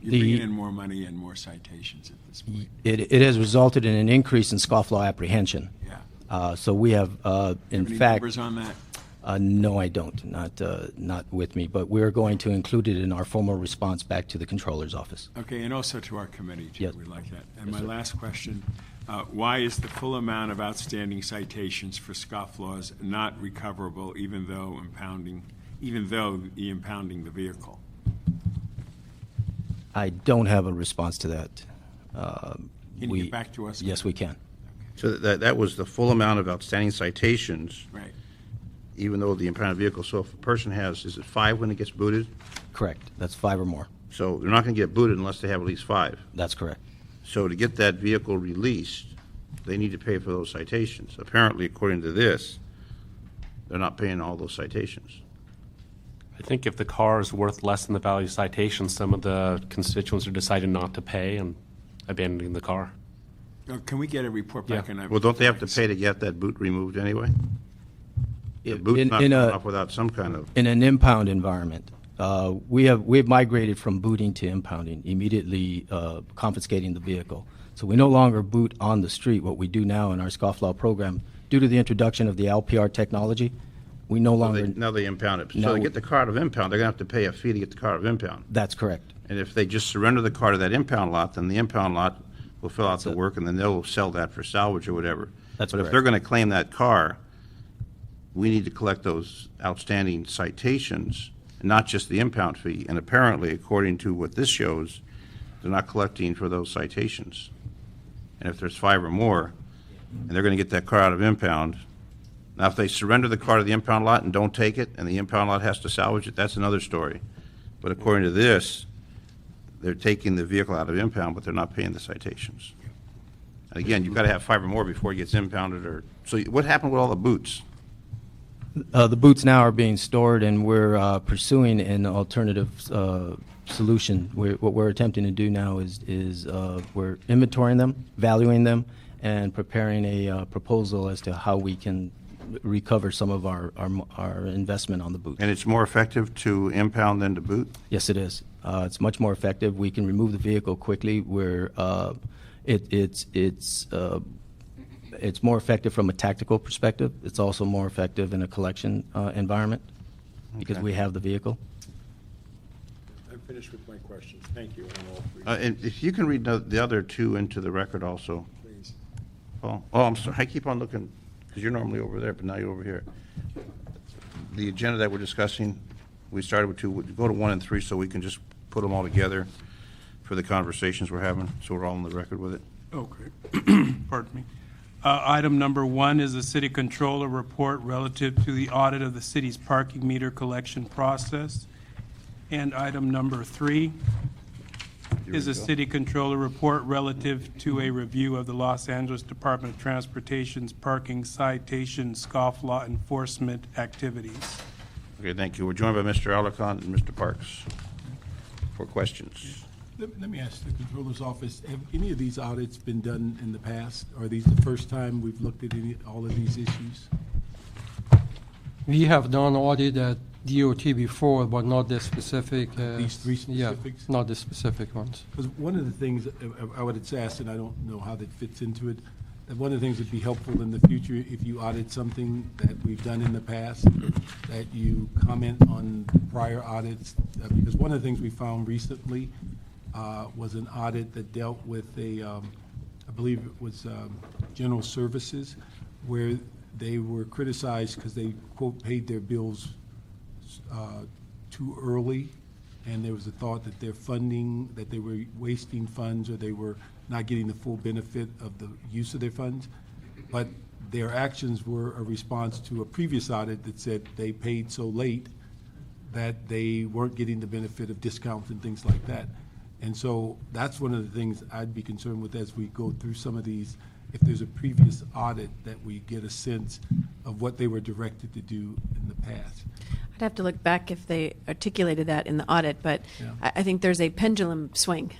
Speaker 1: You're bringing in more money and more citations at this point.
Speaker 9: It has resulted in an increase in scofflaw apprehension.
Speaker 1: Yeah.
Speaker 9: So we have, in
Speaker 1: Any
Speaker 9: fact,
Speaker 1: numbers on that?
Speaker 9: No, I don't. Not with me, but we're going to include it in our formal response back to the controller's office.
Speaker 1: Okay, and also to our committee, too.
Speaker 9: Yes.
Speaker 1: We like that. And
Speaker 9: Yes,
Speaker 1: my
Speaker 9: sir.
Speaker 1: last question, why is the full amount of outstanding citations for scofflaws not recoverable even though the impounding the vehicle?
Speaker 9: I don't have a response to that.
Speaker 1: Can you get back to us? on
Speaker 9: Yes,
Speaker 1: that?
Speaker 9: we can.
Speaker 3: So that was the full amount of outstanding citations,
Speaker 1: Right.
Speaker 3: even though the impounded vehicle. So if a person has, is it 5 when it gets booted?
Speaker 9: Correct. That's 5 or more.
Speaker 3: So they're not going to get booted unless they have at least 5.
Speaker 9: That's correct.
Speaker 3: So to get that vehicle released, they need to pay for those citations. Apparently, according to this, they're not paying all those citations.
Speaker 7: I think if the car is worth less than the value of citation, some of the constituents are deciding not to pay and abandoning the car.
Speaker 1: Can we get a report back
Speaker 7: Yeah.
Speaker 1: on that?
Speaker 3: Well, don't they have to pay to get that boot removed anyway? The boot's
Speaker 9: In-
Speaker 3: not
Speaker 9: in
Speaker 3: coming
Speaker 9: a-
Speaker 3: off without some kind of,
Speaker 9: In an impound environment, we've migrated from booting to impounding, immediately confiscating the vehicle. So we no longer boot on the street. What we do now in our scofflaw program, due to the introduction of the LPR technology, we no longer.
Speaker 3: now they impound it. So
Speaker 9: No.
Speaker 3: to get the car out of impound, they're going to have to pay a fee to get the car out of impound.
Speaker 9: That's correct.
Speaker 3: And if they just surrender the car to that impound lot, then the impound lot will fill out the
Speaker 9: it.
Speaker 3: work, and then they'll sell that for salvage or whatever.
Speaker 9: That's
Speaker 3: But if
Speaker 9: correct.
Speaker 3: they're going to claim that car, we need to collect those outstanding citations, and not just the impound fee. And apparently, according to what this shows, they're not collecting for those citations. And if there's 5 or more, and they're going to get that car out of impound, now if they surrender the car to the impound lot and don't take it, and the impound lot has to salvage it, that's another story. But according to this, they're taking the vehicle out of impound, but they're not paying the citations. And again, you've got to have 5 or more before it gets impounded, or, so what happened with all the boots?
Speaker 9: The boots now are being stored, and we're pursuing an alternative solution. What we're attempting to do now is we're inventorying them, valuing them, and preparing a proposal as to how we can recover some of our investment on the boots.
Speaker 3: And it's more effective to impound than to boot?
Speaker 9: Yes, it is. It's much more effective. We can remove the vehicle quickly. It's more effective from a tactical perspective. It's also more effective in a collection environment because
Speaker 3: Okay.
Speaker 9: we have the vehicle.
Speaker 1: I'm finished with my questions. Thank you on all 3.
Speaker 3: And if you can read the other 2 into the record also,
Speaker 1: Please.
Speaker 3: Paul. Oh, I'm sorry, I keep on looking, because you're normally over there, but now you're over here. The agenda that we're discussing, we started with 2, go to 1 and 3 so we can just put them all together for the conversations we're having, so we're all on the record with it.
Speaker 5: Okay. Pardon me. Item number 1 is the city controller report relative to the audit of the city's parking meter collection process. And item number 3 is the city controller report relative to a review of the Los Angeles Department of Transportation's parking citation scofflaw enforcement activities.
Speaker 3: Okay, thank you. We're joined by Mr. Alarcon and Mr. Parks for questions.
Speaker 2: Let me ask the Controller's Office, have any of these audits been done in the past? Are these the first time we've looked at all of these issues?
Speaker 6: We have done audit at DOT before, but not the specific.
Speaker 2: These 3 specifics?
Speaker 6: Yeah, not the specific ones.
Speaker 2: Because one of the things I would ask, and I don't know how that fits into it, that one of the things that'd be helpful in the future, if you audit something that we've done in the past, that you comment on prior audits, because one of the things we found recently was an audit that dealt with I believe it was General Services, where they were criticized because they, quote, paid their bills too early, and there was a thought that their funding, that they were wasting funds, or they were not getting the full benefit of the use of their funds. But their actions were a response to a previous audit that said they paid so late that they weren't getting the benefit of discounts and things like that. And so that's one of the things I'd be concerned with as we go through some of these. If there's a previous audit, that we get a sense of what they were directed to do in the past.
Speaker 4: I'd have to look back if they articulated that in the audit, but
Speaker 2: Yeah.
Speaker 4: I think there's a pendulum swing.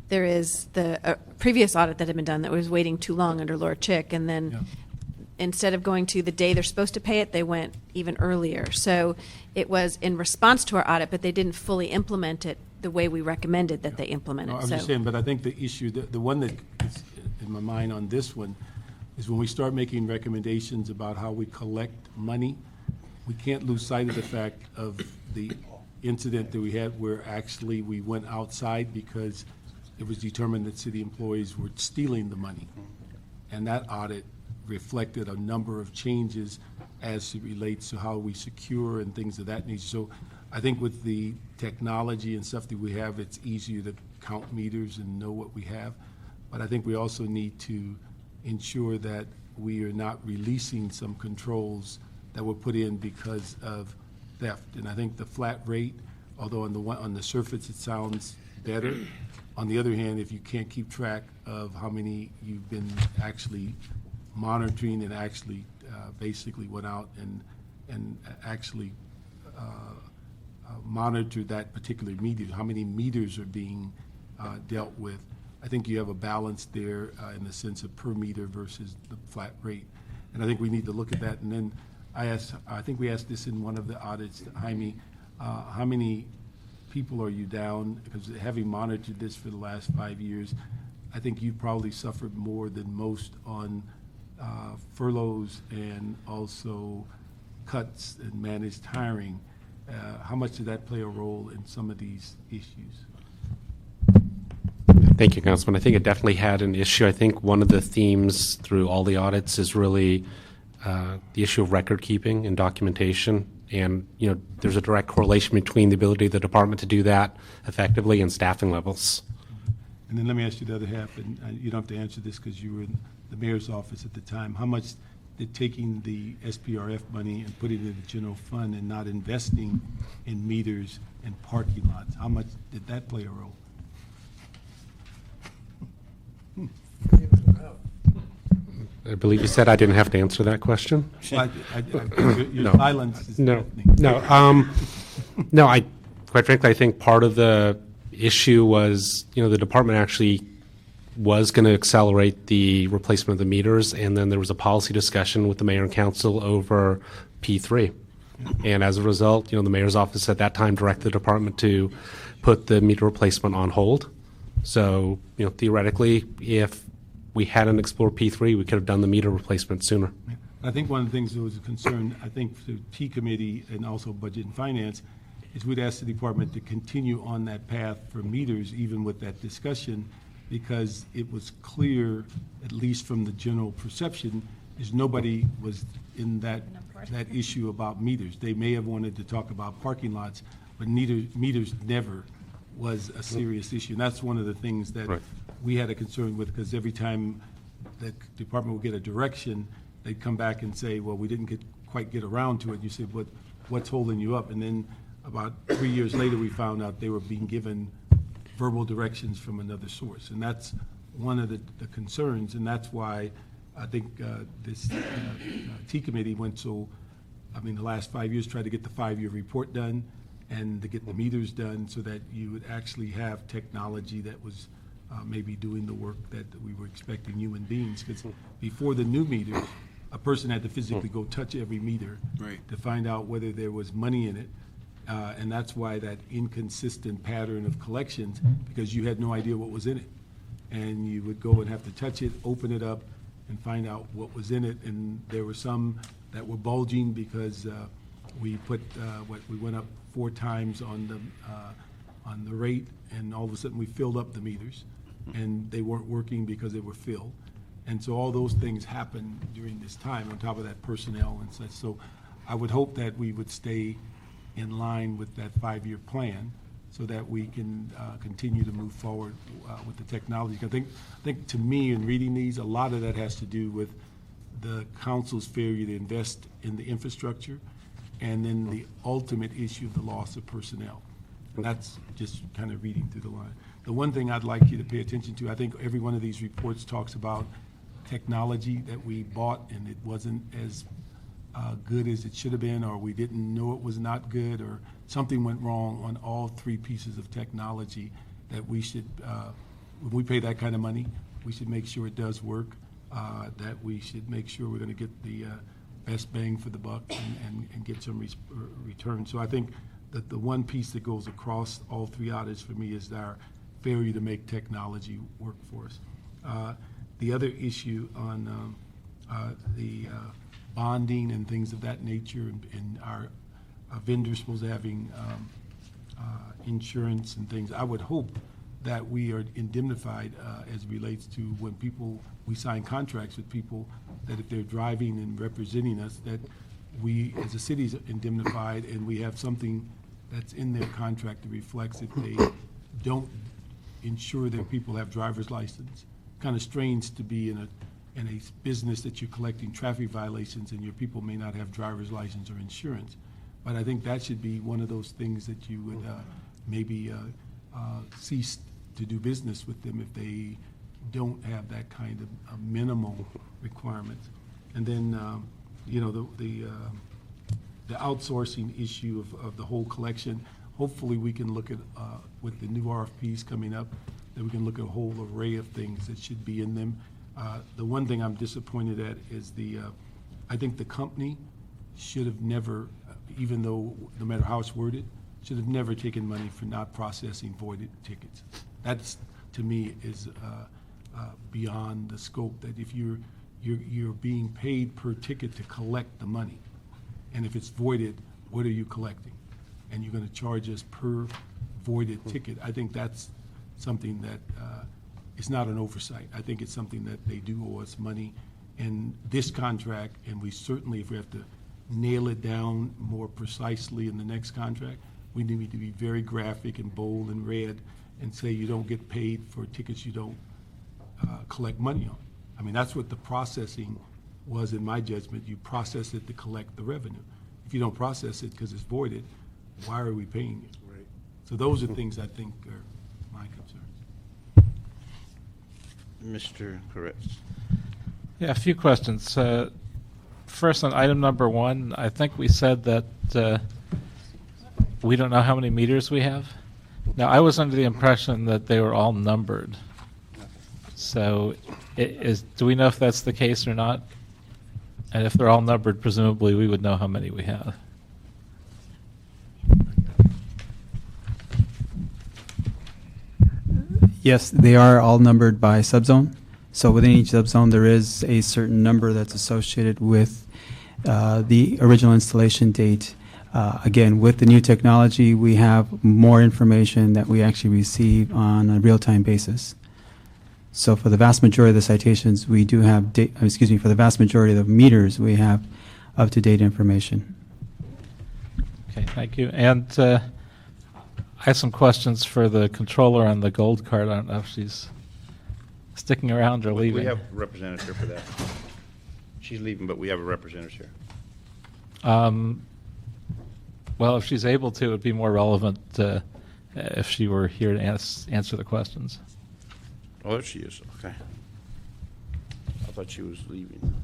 Speaker 4: There is the previous audit that had been done that was waiting too long under Laura Chick, and then
Speaker 2: Yeah.
Speaker 4: instead of going to the day they're supposed to pay it, they went even earlier. So it was in response to our audit, but they didn't fully implement it the way we recommended that they implement
Speaker 2: No,
Speaker 4: it.
Speaker 2: I'm just saying, but I think the issue, the one that is in my mind on this one is when we start making recommendations about how we collect money, we can't lose sight of the fact of the incident that we had where actually we went outside because it was determined that city employees were stealing the money. And that audit reflected a number of changes as it relates to how we secure and things of that nature. So I think with the technology and stuff that we have, it's easier to count meters and know what we have. But I think we also need to ensure that we are not releasing some controls that were put in because of theft. And I think the flat rate, although on the surface it sounds better, on the other hand, if you can't keep track of how many you've been actually monitoring and actually basically went out and actually monitored that particular meter, how many meters are being dealt with, I think you have a balance there in the sense of per meter versus the flat rate. And I think we need to look at that. And then I think we asked this in one of the audits, Jaime, how many people are you down? Because having monitored this for the last 5 years, I think you probably suffered more than most on furloughs and also cuts and managed hiring. How much did that play a role in some of these issues?
Speaker 7: Thank you, Councilman. I think it definitely had an issue. I think one of the themes through all the audits is really the issue of record keeping and documentation. And, there's a direct correlation between the ability of the department to do that effectively and staffing levels.
Speaker 2: And then let me ask you the other half, and you don't have to answer this because you were in the mayor's office at the time. How much did taking the SPRF money and putting it in the general fund and not investing in meters and parking lots, how much did that play a role?
Speaker 7: I believe you said I didn't have to answer that question.
Speaker 2: Your
Speaker 7: No.
Speaker 2: silence is
Speaker 7: No,
Speaker 2: threatening.
Speaker 7: no. Quite frankly, I think part of the issue was, the department actually was going to accelerate the replacement of the meters, and then there was a policy discussion with the mayor and council over P3. And as a result, the mayor's office at that time directed the department to put the meter replacement on hold. So, theoretically, if we hadn't explored P3, we could have done the meter replacement sooner.
Speaker 2: I think one of the things that was a concern, I think, for the T committee and also Budget and Finance, is we'd ask the department to continue on that path for meters, even with that discussion, because it was clear, at least from the general perception, is nobody was in that issue about meters. They may have wanted to talk about parking lots, but meters never was a serious issue. And that's one of the things that
Speaker 7: Right.
Speaker 2: we had a concern with, because every time the department would get a direction, they'd come back and say, well, we didn't quite get around to it. You say, but what's holding you up? And then about 3 years later, we found out they were being given verbal directions from another source. And that's one of the concerns, and that's why I think this T committee went the last 5 years tried to get the 5-year report done and to get the meters done so that you would actually have technology that was maybe doing the work that we were expecting human beings. Because before the new meters, a person had to physically go touch every meter
Speaker 1: Right.
Speaker 2: to find out whether there was money in it. And that's why that inconsistent pattern of collections, because you had no idea what was in it. And you would go and have to touch it, open it up, and find out what was in it. And there were some that were bulging because we put we went up 4 times on the rate, and all of a sudden we filled up the meters, and they weren't working because they were filled. And so all those things happened during this time, on top of that personnel and such. So I would hope that we would stay in line with that 5-year plan so that we can continue to move forward with the technology. I think to me, in reading these, a lot of that has to do with the council's failure to invest in the infrastructure, and then the ultimate issue of the loss of personnel. And that's just kind of reading through the line. The one thing I'd like you to pay attention to, I think every one of these reports talks about technology that we bought and it wasn't as good as it should have been, or we didn't know it was not good, or something went wrong on all 3 pieces of technology that we should, when we pay that kind of money, we should make sure it does work, that we should make sure we're going to get the best bang for the buck and get some return. So I think that the one piece that goes across all 3 audits for me is our failure to make technology work for us. The other issue on the bonding and things of that nature, and our vendors supposed to having insurance and things, I would hope that we are indemnified as relates to when we sign contracts with people, that if they're driving and representing us, that we as a city is indemnified, and we have something that's in their contract that reflects if they don't ensure that people have driver's license. Kind of strange to be in a business that you're collecting traffic violations and your people may not have driver's license or insurance. But I think that should be one of those things that you would maybe cease to do business with them if they don't have that kind of minimal requirements. And then, the outsourcing issue of the whole collection, hopefully we can look at, with the new RFPs coming up, that we can look at a whole array of things that should be in them. The one thing I'm disappointed at is I think the company should have never, even though, no matter how it's worded, should have never taken money for not processing voided tickets. That's, to me, is beyond the scope, that if you're being paid per ticket to collect the money, and if it's voided, what are you collecting? And you're going to charge us per voided ticket. I think that's something that it's not an oversight. I think it's something that they do owe us money. And this contract, and we certainly, if we have to nail it down more precisely in the next contract, we need to be very graphic and bold and red and say you don't get paid for tickets you don't collect money on. I mean, that's what the processing was, in my judgment. You process it to collect the revenue. If you don't process it because it's voided, why are we paying you? Right. So those are things I think are my concerns.
Speaker 3: Mr. Koretz.
Speaker 10: Yeah, a few questions. First, on item number 1, I think we said that we don't know how many meters we have. Now, I was under the impression that they were all numbered. So do we know if that's the case or not? And if they're all numbered, presumably we would know how many we have.
Speaker 8: Yes, they are all numbered by subzone. So within each subzone, there is a certain number that's associated with the original installation date. Again, with the new technology, we have more information that we actually receive on a real-time basis. So for the vast majority of the citations, we do have, for the vast majority of the meters, we have up-to-date information.
Speaker 10: Okay, thank you. And I have some questions for the controller on the gold card. I don't know if she's sticking around or leaving.
Speaker 3: We have representatives here for that. She's leaving, but we have a representative here.
Speaker 10: Well, if she's able to, it would be more relevant if she were here to answer the questions.
Speaker 3: Oh, there she is. Okay. I thought she was leaving.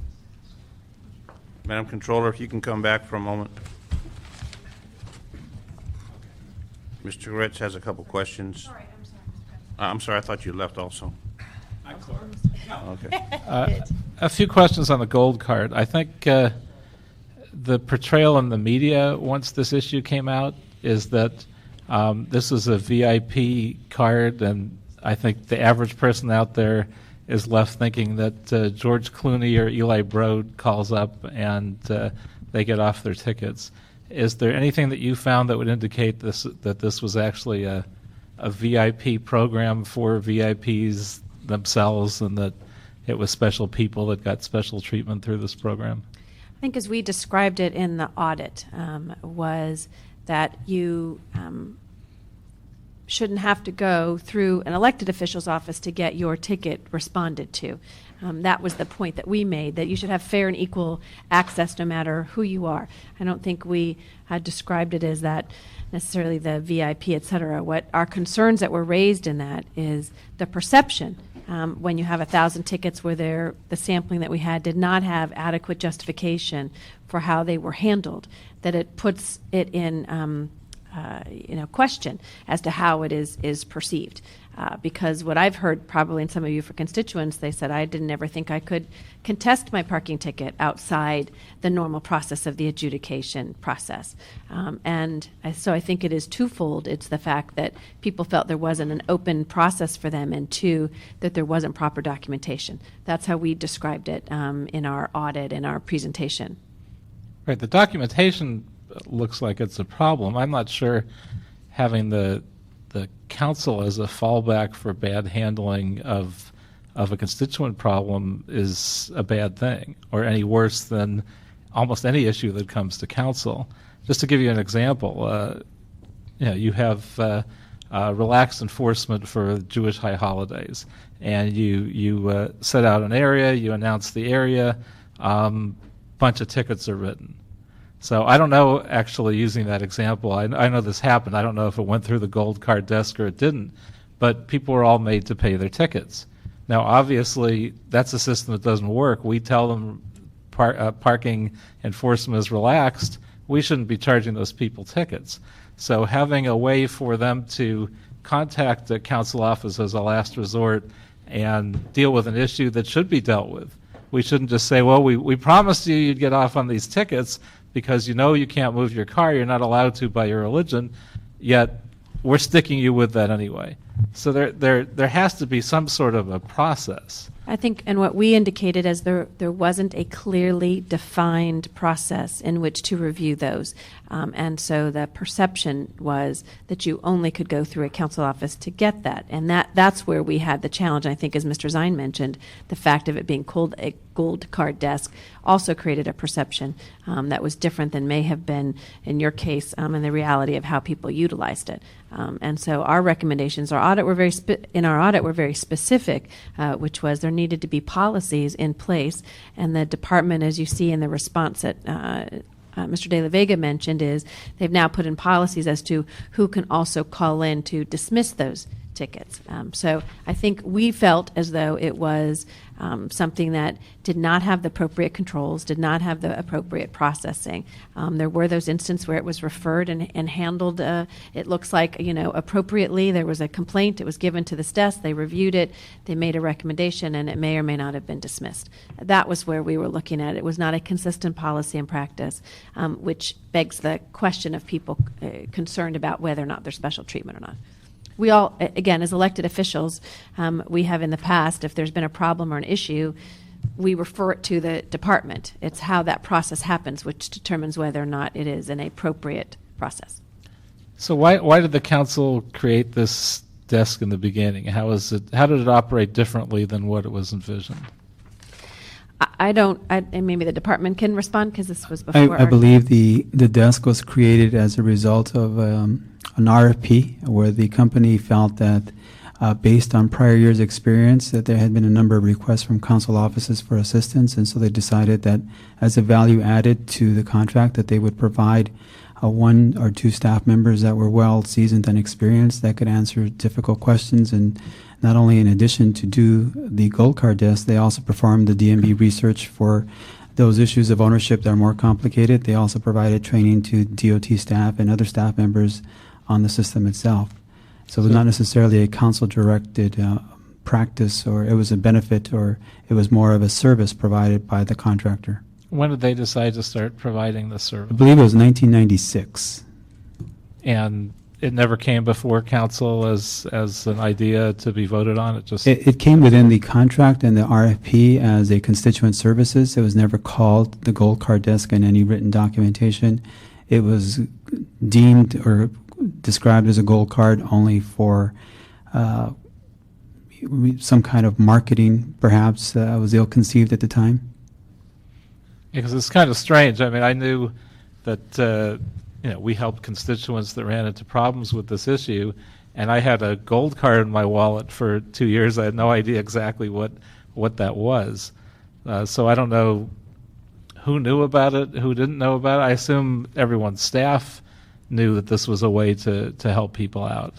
Speaker 3: Madam Controller, if you can come back for a moment. Mr. Goretz has a couple questions. I'm sorry, I thought you left also. Okay.
Speaker 10: A few questions on the gold card. I think the portrayal in the media once this issue came out is that this is a VIP card, and I think the average person out there is left thinking that George Clooney or Eli Broad calls up and they get off their tickets. Is there anything that you found that would indicate that this was actually a VIP program for VIPs themselves, and that it was special people that got special treatment through this program?
Speaker 4: I think as we described it in the audit, was that you shouldn't have to go through an elected official's office to get your ticket responded to. That was the point that we made, that you should have fair and equal access no matter who you are. I don't think we had described it as that necessarily the VIP, et cetera. What our concerns that were raised in that is the perception when you have 1,000 tickets where the sampling that we had did not have adequate justification for how they were handled, that it puts it in question as to how it is perceived. Because what I've heard probably in some of you for constituents, they said, I didn't ever think I could contest my parking ticket outside the normal process of the adjudication process. So I think it is twofold. It's the fact that people felt there wasn't an open process for them, and two, that there wasn't proper documentation. That's how we described it in our audit, in our presentation.
Speaker 10: Right, the documentation looks like it's a problem. I'm not sure having the council as a fallback for bad handling of a constituent problem is a bad thing, or any worse than almost any issue that comes to council. Just to give you an example, you have relaxed enforcement for Jewish high holidays, and you set out an area, you announce the area, bunch of tickets are written. So I don't know, actually, using that example, I know this happened. I don't know if it went through the gold card desk or it didn't, but people were all made to pay their tickets. Now, obviously, that's a system that doesn't work. We tell them parking enforcement is relaxed. We shouldn't be charging those people tickets. So having a way for them to contact the council office as a last resort and deal with an issue that should be dealt with. We shouldn't just say, well, we promised you you'd get off on these tickets, because you know you can't move your car, you're not allowed to by your religion, yet we're sticking you with that anyway. So there has to be some sort of a process.
Speaker 4: I think, and what we indicated as there wasn't a clearly defined process in which to review those. And so the perception was that you only could go through a council office to get that. And that's where we had the challenge. I think, as Mr. Zine mentioned, the fact of it being called a gold card desk also created a perception that was different than may have been in your case, and the reality of how people utilized it. And so our recommendations, our audit were very specific, which was there needed to be policies in place, and the department, as you see in the response that Mr. De La Vega mentioned, is they've now put in policies as to who can also call in to dismiss those tickets. So I think we felt as though it was something that did not have the appropriate controls, did not have the appropriate processing. There were those instances where it was referred and handled, it looks like, appropriately. There was a complaint, it was given to this desk, they reviewed it, they made a recommendation, and it may or may not have been dismissed. That was where we were looking at. It was not a consistent policy and practice, which begs the question of people concerned about whether or not there's special treatment or not. We all, again, as elected officials, we have in the past, if there's been a problem or an issue, we refer it to the department. It's how that process happens which determines whether or not it is an appropriate process.
Speaker 10: So why did the council create this desk in the beginning? How did it operate differently than what it was envisioned?
Speaker 4: And maybe the department can respond because this was before.
Speaker 8: I believe the desk was created as a result of an RFP where the company felt that based on prior years' experience that there had been a number of requests from council offices for assistance, and so they decided that as a value added to the contract that they would provide one or two staff members that were well seasoned and experienced that could answer difficult questions, and not only in addition to do the gold card desk, they also performed the DMV research for those issues of ownership that are more complicated. They also provided training to DOT staff and other staff members on the system itself. So it was not necessarily a council-directed practice, or it was a benefit, or it was more of a service provided by the contractor.
Speaker 10: When did they decide to start providing the
Speaker 8: I
Speaker 10: service?
Speaker 8: believe it was 1996.
Speaker 10: And it never came before council as an idea to be voted on?
Speaker 8: It came within the contract and the RFP as a constituent services. It was never called the gold card desk in any written documentation. It was deemed or described as a gold card only for some kind of marketing, perhaps, was ill-conceived at the time.
Speaker 10: Because it's kind of strange. I mean, I knew that we helped constituents that ran into problems with this issue, and I had a gold card in my wallet for 2 years. I had no idea exactly what that was. So I don't know who knew about it, who didn't know about it. I assume everyone's staff knew that this was a way to help people out.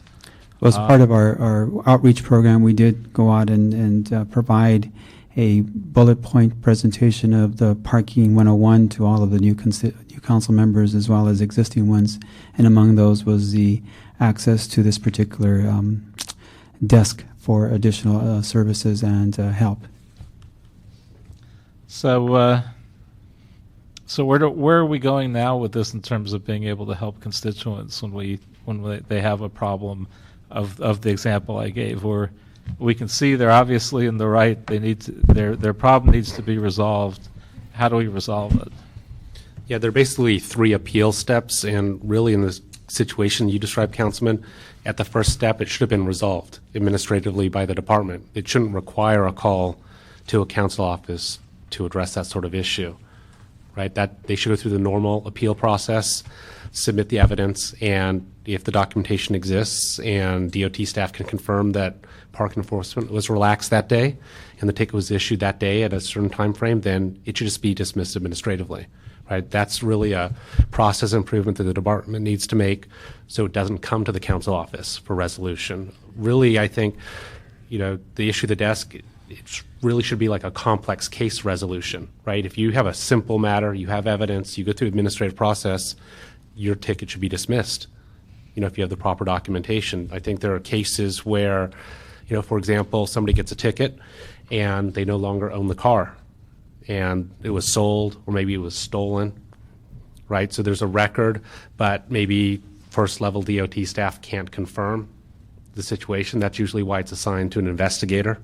Speaker 8: Well, as part of our outreach program, we did go out and provide a bullet point presentation of the Parking 101 to all of the new council members as well as existing ones, and among those was the access to this particular desk for additional services and help.
Speaker 10: So where are we going now with this in terms of being able to help constituents when they have a problem of the example I gave, or we can see they're obviously in the right, their problem needs to be resolved. How do we resolve it?
Speaker 7: Yeah, there are basically 3 appeal steps, and really in this situation you described, Councilman, at the first step it should have been resolved administratively by the department. It shouldn't require a call to a council office to address that sort of issue, right? That they should go through the normal appeal process, submit the evidence, and if the documentation exists and DOT staff can confirm that park enforcement was relaxed that day and the ticket was issued that day at a certain time frame, then it should just be dismissed administratively, right? That's really a process improvement that the department needs to make so it doesn't come to the council office for resolution. Really, I think, the issue of the desk, it really should be like a complex case resolution, right? If you have a simple matter, you have evidence, you go through administrative process, your ticket should be dismissed, if you have the proper documentation. I think there are cases where, for example, somebody gets a ticket and they no longer own the car and it was sold or maybe it was stolen, right? So there's a record, but maybe first-level DOT staff can't confirm the situation. That's usually why it's assigned to an investigator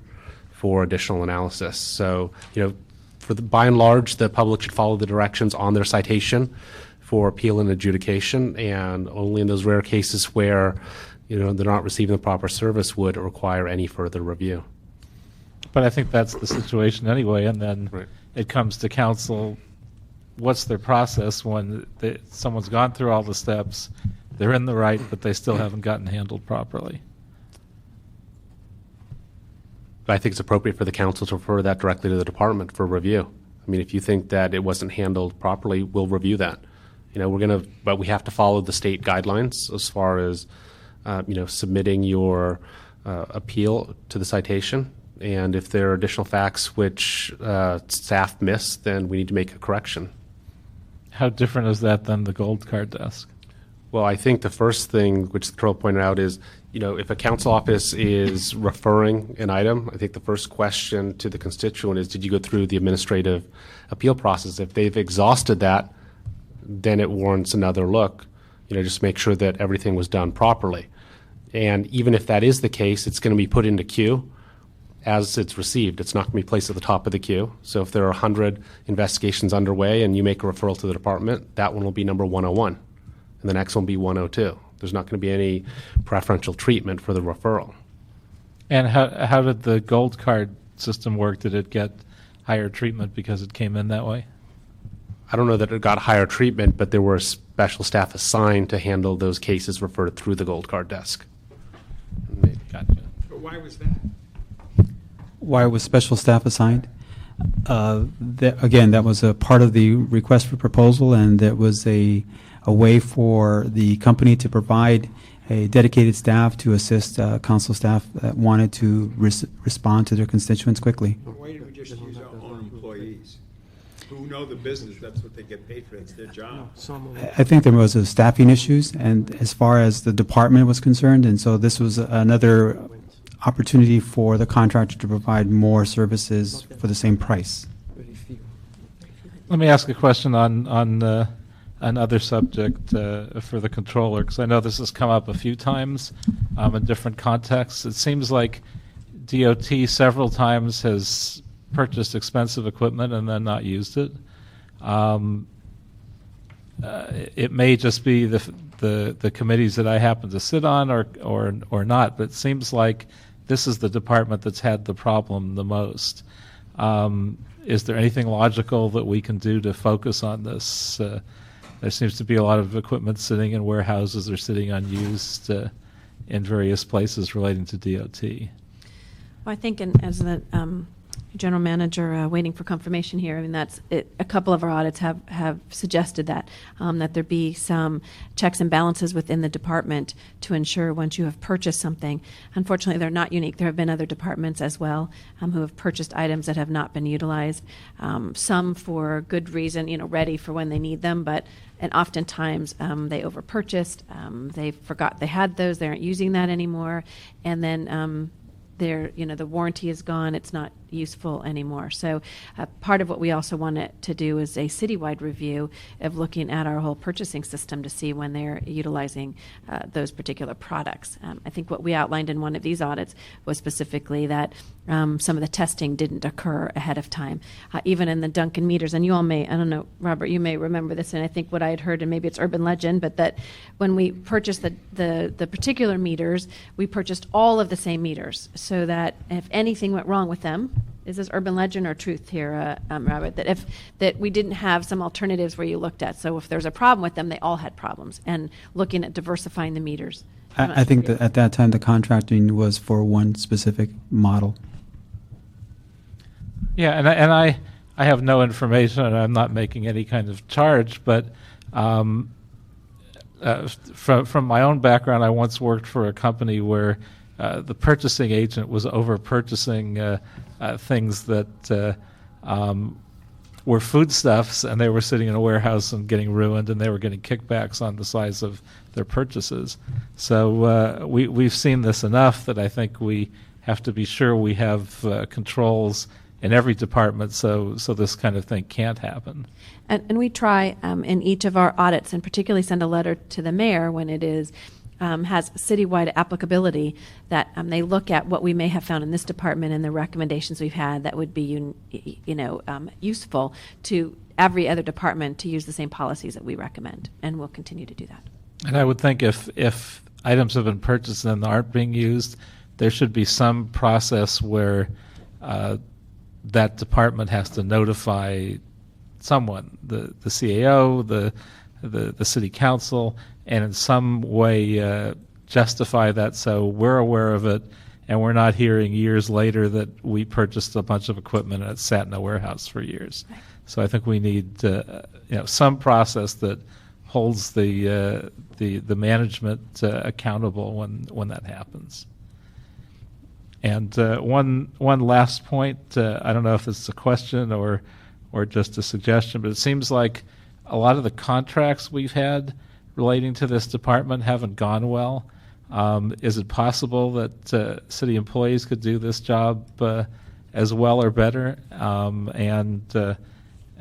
Speaker 7: for additional analysis. So, by and large, the public should follow the directions on their citation for appeal and adjudication, and only in those rare cases where they're not receiving the proper service would require any further review.
Speaker 10: But I think that's the situation anyway, and then
Speaker 7: Right.
Speaker 10: It comes to council. What's their process when someone's gone through all the steps, they're in the right, but they still haven't gotten handled properly?
Speaker 7: But I think it's appropriate for the council to refer that directly to the department for review. I mean, if you think that it wasn't handled properly, we'll review that. But we have to follow the state guidelines as far as, submitting your appeal to the citation. And if there are additional facts which staff missed, then we need to make a correction.
Speaker 10: How different is that than the gold card desk?
Speaker 7: Well, I think the first thing, which the control pointed out, is, if a council office is referring an item, I think the first question to the constituent is, did you go through the administrative appeal process? If they've exhausted that, then it warrants another look. Just make sure that everything was done properly. And even if that is the case, it's going to be put into queue as it's received. It's not going to be placed at the top of the queue. So if there are 100 investigations underway and you make a referral to the department, that one will be number 101. And the next one will be 102. There's not going to be any preferential treatment for the referral.
Speaker 10: And how did the gold card system work? Did it get higher treatment because it came in that way?
Speaker 7: I don't know that it got higher treatment, but there were special staff assigned to handle those cases referred through the gold card desk.
Speaker 10: Gotcha.
Speaker 1: But why was that?
Speaker 8: Why was special staff assigned? Again, that was a part of the request for proposal, and that was a way for the company to provide a dedicated staff to assist council staff that wanted to respond to their constituents quickly.
Speaker 1: Why didn't we just use our own employees who know the business? That's what they get paid for. It's their job.
Speaker 8: I think there was a staffing issues, and as far as the department was concerned, and so this was another opportunity for the contractor to provide more services for the same price.
Speaker 10: Let me ask a question on another subject for the controller, because I know this has come up a few times in different contexts. It seems like DOT several times has purchased expensive equipment and then not used it. It may just be the committees that I happen to sit on or not, but it seems like this is the department that's had the problem the most. Is there anything logical that we can do to focus on this? There seems to be a lot of equipment sitting in warehouses or sitting unused in various places relating to DOT.
Speaker 4: Well, I think as the general manager waiting for confirmation here, I mean, that's it. A couple of our audits have suggested that there be some checks and balances within the department to ensure once you have purchased something. Unfortunately, they're not unique. There have been other departments as well who have purchased items that have not been utilized, some for good reason, ready for when they need them, and oftentimes they overpurchased, they forgot they had those, they aren't using that anymore, and then the warranty is gone, it's not useful anymore. So part of what we also wanted to do is a citywide review of looking at our whole purchasing system to see when they're utilizing those particular products. I think what we outlined in one of these audits was specifically that some of the testing didn't occur ahead of time, even in the Duncan meters. And you all may, I don't know, Robert, you may remember this, and I think what I had heard, and maybe it's urban legend, but that when we purchased the particular meters, we purchased all of the same meters so that if anything went wrong with them, is this urban legend or truth here, Robert, that we didn't have some alternatives where you looked at, so if there's a problem with them, they all had problems, and looking at diversifying the meters.
Speaker 8: I think that at that time the contracting was for one specific model.
Speaker 10: Yeah, and I have no information, and I'm not making any kind of charge, but from my own background, I once worked for a company where the purchasing agent was over-purchasing things that were foodstuffs, and they were sitting in a warehouse and getting ruined, and they were getting kickbacks on the size of their purchases. So we've seen this enough that I think we have to be sure we have controls in every department so this kind of thing can't happen.
Speaker 4: And we try in each of our audits, and particularly send a letter to the mayor when it is has citywide applicability, that they look at what we may have found in this department and the recommendations we've had that would be useful to every other department to use the same policies that we recommend, and we'll continue to do that.
Speaker 10: And I would think if items have been purchased and aren't being used, there should be some process where that department has to notify someone, the CAO, the city council, and in some way justify that so we're aware of it and we're not hearing years later that we purchased a bunch of equipment and it sat in a warehouse for years. Right. So I think we need some process that holds the management accountable when that happens. And one last point, I don't know if it's a question or just a suggestion, but it seems like a lot of the contracts we've had relating to this department haven't gone well. Is it possible that city employees could do this job as well or better? And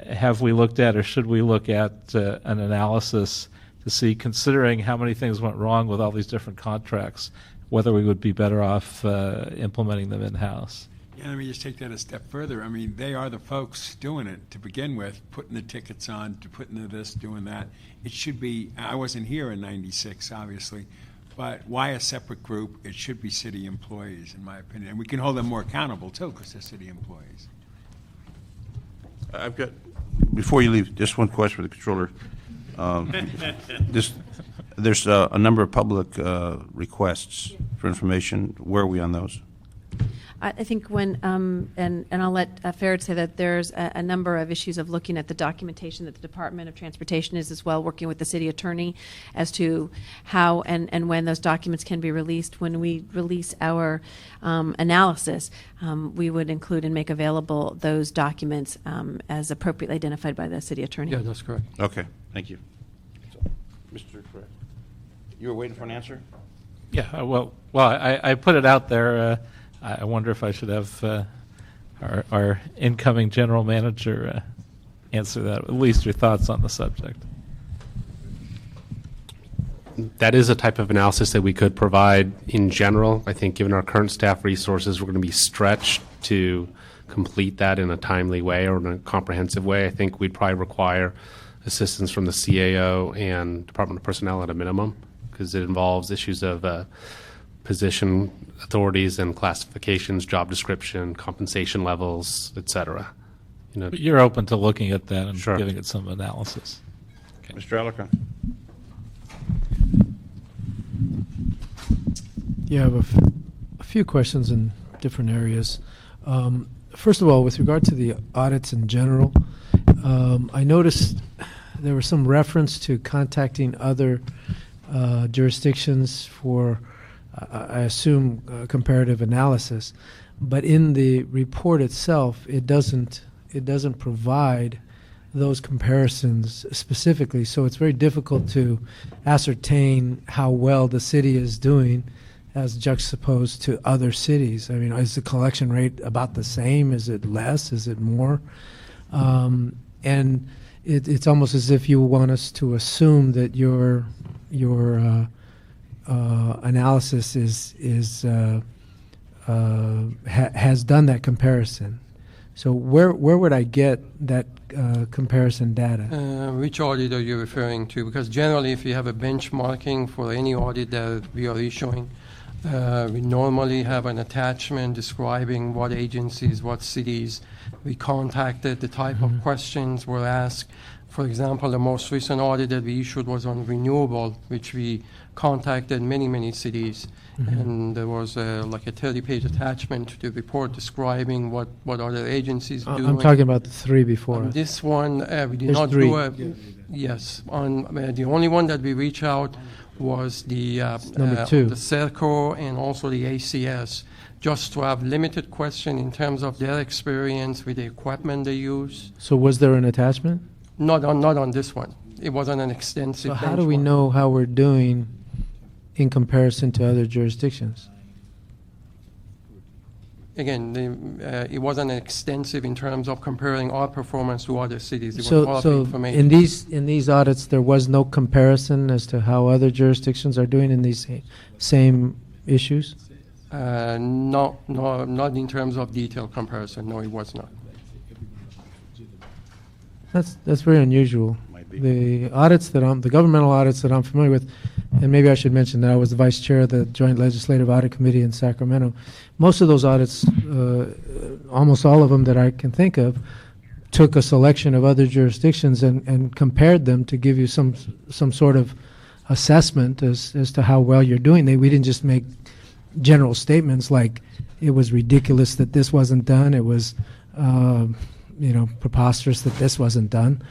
Speaker 10: have we looked at, or should we look at an analysis to see, considering how many things went wrong with all these different contracts, whether we would be better off implementing them in-house?
Speaker 1: And let me just take that a step further. I mean, they are the folks doing it to begin with, putting the tickets on, to putting the this, doing that. It should be, I wasn't here in '96, obviously, but why a separate group? It should be city employees, in my opinion. And we can hold them more accountable, too, because they're city employees.
Speaker 3: I've got, before you leave, just one question for the controller. There's a number of public requests for information. Where are we on those?
Speaker 4: I think when, and I'll let Farid say that there's a number of issues of looking at the documentation that the Department of Transportation is as well, working with the city attorney as to how and when those documents can be released. When we release our analysis, we would include and make available those documents as appropriately identified by the city attorney.
Speaker 6: Yeah, that's correct.
Speaker 3: Okay, thank you. So, Mr. Correct. You were waiting for an answer?
Speaker 10: Yeah, well, I put it out there. I wonder if I should have our incoming general manager answer that. At least your thoughts on the subject.
Speaker 7: That is a type of analysis that we could provide in general. I think given our current staff resources, we're going to be stretched to complete that in a timely way or in a comprehensive way. I think we'd probably require assistance from the CAO and Department of Personnel at a minimum, because it involves issues of position authorities and classifications, job description, compensation levels, et cetera. You know,
Speaker 10: But you're open to looking at that and
Speaker 7: Sure.
Speaker 10: giving it some analysis.
Speaker 3: Mr. Alarcon?
Speaker 11: Yeah, I have a few questions in different areas. First of all, with regard to the audits in general, I noticed there was some reference to contacting other jurisdictions for, I assume, comparative analysis. But in the report itself, it doesn't provide those comparisons specifically. So it's very difficult to ascertain how well the city is doing as juxtaposed to other cities. I mean, is the collection rate about the same? Is it less? Is it more? And it's almost as if you want us to assume that your analysis has done that comparison. So where would I get that comparison data?
Speaker 6: Which audit are you referring to? Because generally, if you have a benchmarking for any audit that we are issuing, we normally have an attachment describing what agencies, what cities we contacted, the type of questions were asked. For example, the most recent audit that we issued was on renewable, which we contacted many cities. And there was like a 30-page attachment to the report describing what other agencies do.
Speaker 11: I'm talking about the three before.
Speaker 6: On this one, we did
Speaker 11: There's
Speaker 6: not
Speaker 11: three.
Speaker 6: do a... Yes. On the only one that we reached out was the
Speaker 11: Number two.
Speaker 6: the CERCO and also the ACS, just to have limited question in terms of their experience with the equipment they use.
Speaker 11: So was there an attachment?
Speaker 6: Not on this one. It wasn't an extensive
Speaker 11: So how do we
Speaker 6: benchmark.
Speaker 11: know how we're doing in comparison to other jurisdictions?
Speaker 6: Again, it wasn't extensive in terms of comparing our performance to other cities. It was all of the
Speaker 11: So
Speaker 6: information.
Speaker 11: in these audits, there was no comparison as to how other jurisdictions are doing in these same issues?
Speaker 6: No, not in terms of detailed comparison. No, it was not.
Speaker 11: That's very unusual.
Speaker 3: Might be.
Speaker 11: The governmental audits that I'm familiar with, and maybe I should mention that I was the vice chair of the Joint Legislative Audit Committee in Sacramento. Most of those audits, almost all of them that I can think of, took a selection of other jurisdictions and compared them to give you some sort of assessment as to how well you're doing. We didn't just make general statements like it was ridiculous that this wasn't done. It was preposterous that this wasn't done.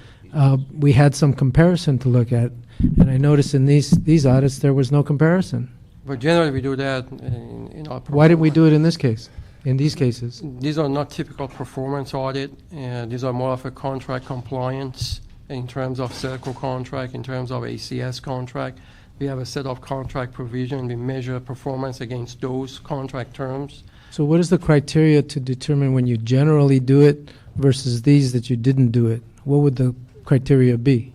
Speaker 11: We had some comparison to look at, and I noticed in these audits there was no comparison.
Speaker 6: But generally, we do that in our.
Speaker 11: Why didn't we do it in this case? In these cases?
Speaker 6: These are not typical performance audit. These are more of a contract compliance in terms of CERCO contract, in terms of ACS contract. We have a set of contract provision. We measure performance against those contract terms.
Speaker 11: So what is the criteria to determine when you generally do it versus these that you didn't do it? What would the criteria be?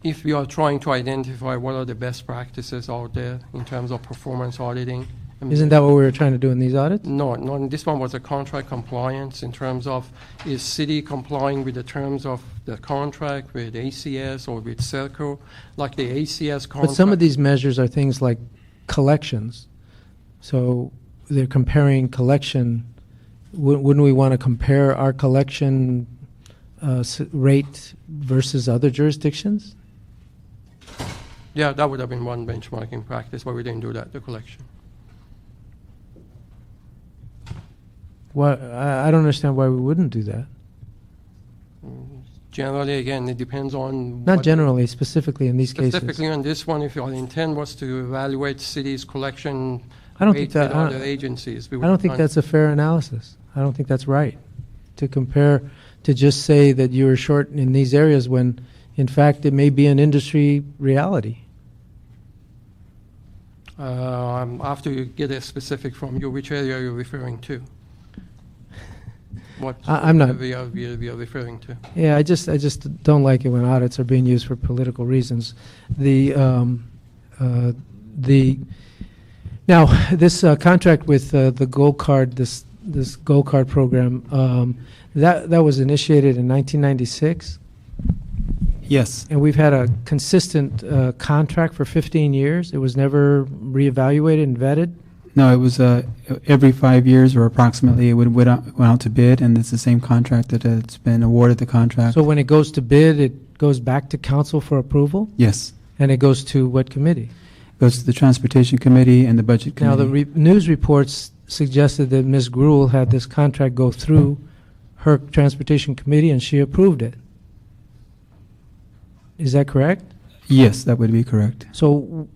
Speaker 6: If we are trying to identify what are the best practices out there in terms of performance auditing,
Speaker 11: Isn't that what we were trying to do in these audits?
Speaker 6: No, this one was a contract compliance in terms of, is city complying with the terms of the contract with ACS or with CERCO, like the ACS contract?
Speaker 11: But some of these measures are things like collections. So they're comparing collection. Wouldn't we want to compare our collection rate versus other jurisdictions?
Speaker 6: Yeah, that would have been one benchmarking practice, but we didn't do that, the collection.
Speaker 11: Well, I don't understand why we wouldn't do that.
Speaker 6: Generally, again, it depends on...
Speaker 11: Not
Speaker 6: what-
Speaker 11: generally, specifically in these
Speaker 6: Specifically
Speaker 11: cases.
Speaker 6: on this one, if your intent was to evaluate cities' collection
Speaker 11: I don't
Speaker 6: rate
Speaker 11: think that.
Speaker 6: with other agencies. we
Speaker 11: I
Speaker 6: would
Speaker 11: don't think
Speaker 6: find-
Speaker 11: that's a fair analysis. I don't think that's right to compare, to just say that you were short in these areas when, in fact, it may be an industry reality.
Speaker 6: I have to get a specific from you. Which area are you referring to? What
Speaker 11: I'm not-
Speaker 6: area we are referring to?
Speaker 11: Yeah, I just don't like it when audits are being used for political reasons. Now this contract with the Gold Card, this Gold Card program, that was initiated in 1996,
Speaker 8: Yes.
Speaker 11: and we've had a consistent contract for 15 years. It was never reevaluated and vetted.
Speaker 8: No, it was every 5 years or approximately, it went out to bid, and it's the same contract that it's been awarded the contract.
Speaker 11: So when it goes to bid, it goes back to council for approval,
Speaker 8: Yes.
Speaker 11: and it goes to what committee?
Speaker 8: Goes to the Transportation Committee and the Budget
Speaker 11: Now,
Speaker 8: Committee.
Speaker 11: the news reports suggested that Ms. Gruhl had this contract go through her Transportation Committee, and she approved it. Is that correct?
Speaker 8: Yes, that would be correct.
Speaker 11: So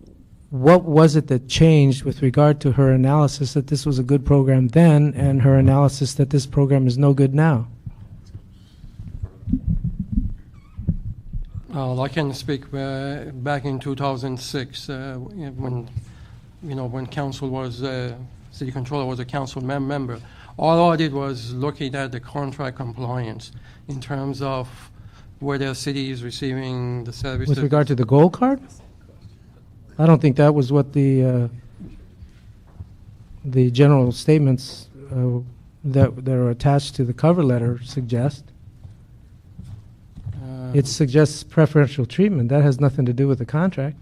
Speaker 11: what was it that changed with regard to her analysis that this was a good program then, and her analysis that this program is no good now?
Speaker 6: I can speak back in 2006 when council was city controller was a council member. All I did was looking at the contract compliance in terms of whether city is receiving the services.
Speaker 11: With regard to the Gold Card? I don't think that was what the general statements that are attached to the cover letter suggest. It suggests preferential treatment. That has nothing to do with the contract.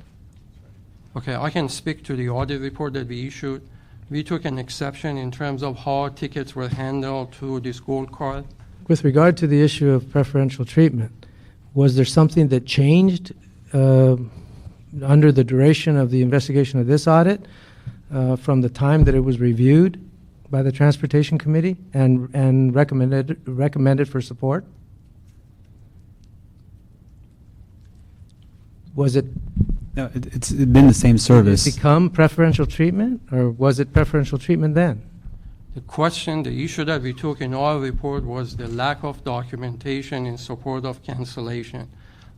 Speaker 6: Okay, I can speak to the audit report that we issued. We took an exception in terms of how tickets were handled through this Gold Card.
Speaker 11: With regard to the issue of preferential treatment, was there something that changed under the duration of the investigation of this audit from the time that it was reviewed by the Transportation Committee and recommended for support? Was it
Speaker 8: No, it's been the same service.
Speaker 11: become preferential treatment, or was it preferential treatment then?
Speaker 6: The issue that we took in our report was the lack of documentation in support of cancellation,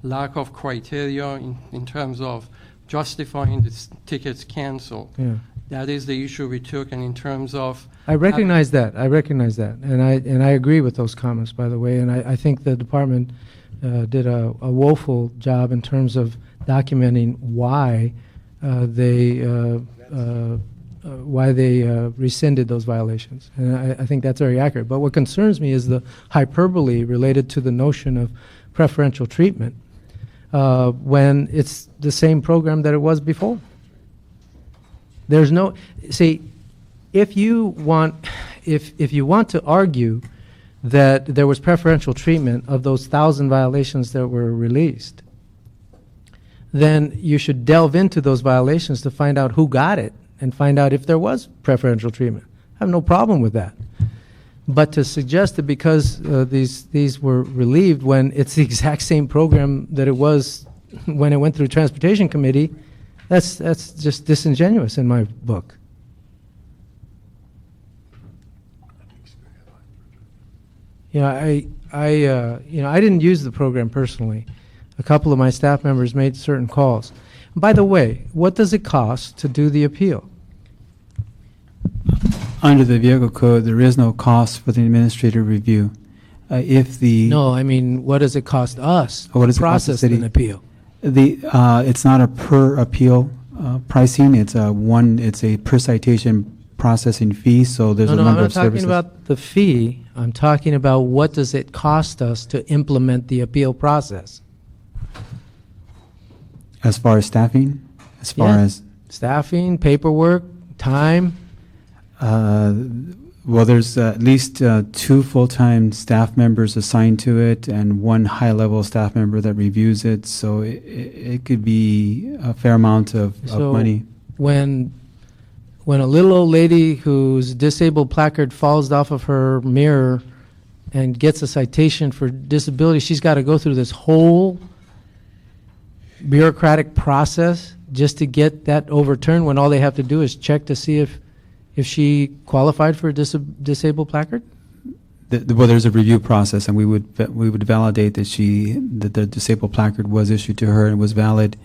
Speaker 6: lack of criteria in terms of justifying the tickets canceled.
Speaker 11: Yeah.
Speaker 6: That is the issue we took, and in terms of...
Speaker 11: I recognize that, and I agree with those comments, by the way, and I think the department did a woeful job in terms of documenting why they rescinded those violations, and I think that's very accurate. But what concerns me is the hyperbole related to the notion of preferential treatment when it's the same program that it was before. There's no, see, if you want to argue that there was preferential treatment of those 1,000 violations that were released, then you should delve into those violations to find out who got it and find out if there was preferential treatment. I have no problem with that. But to suggest that because these were relieved when it's the exact same program that it was when it went through Transportation Committee, that's just disingenuous in my book. I didn't use the program personally. A couple of my staff members made certain calls. By the way, what does it cost to do the appeal?
Speaker 8: Under the vehicle code, there is no cost for the administrative review.
Speaker 11: No, I mean, what does it cost us
Speaker 8: What
Speaker 11: to
Speaker 8: does it cost the
Speaker 11: process
Speaker 8: city?
Speaker 11: an appeal?
Speaker 8: It's not a per appeal pricing. It's a per citation processing fee, so there's a
Speaker 11: No,
Speaker 8: number
Speaker 11: I'm
Speaker 8: of
Speaker 11: not talking
Speaker 8: services.
Speaker 11: about the fee. I'm talking about what does it cost us to implement the appeal process?
Speaker 8: As far as staffing, as far
Speaker 11: Yeah.
Speaker 8: as,
Speaker 11: Staffing, paperwork, time?
Speaker 8: well, there's at least 2 full-time staff members assigned to it and 1 high-level staff member that reviews it, so it could be a fair amount of
Speaker 11: So
Speaker 8: money.
Speaker 11: when a little old lady whose disabled placard falls off of her mirror and gets a citation for disability, she's got to go through this whole bureaucratic process just to get that overturned, when all they have to do is check to see if she qualified for a disabled placard?
Speaker 8: Well, there's a review process, and we would validate that the disabled placard was issued to her and was valid,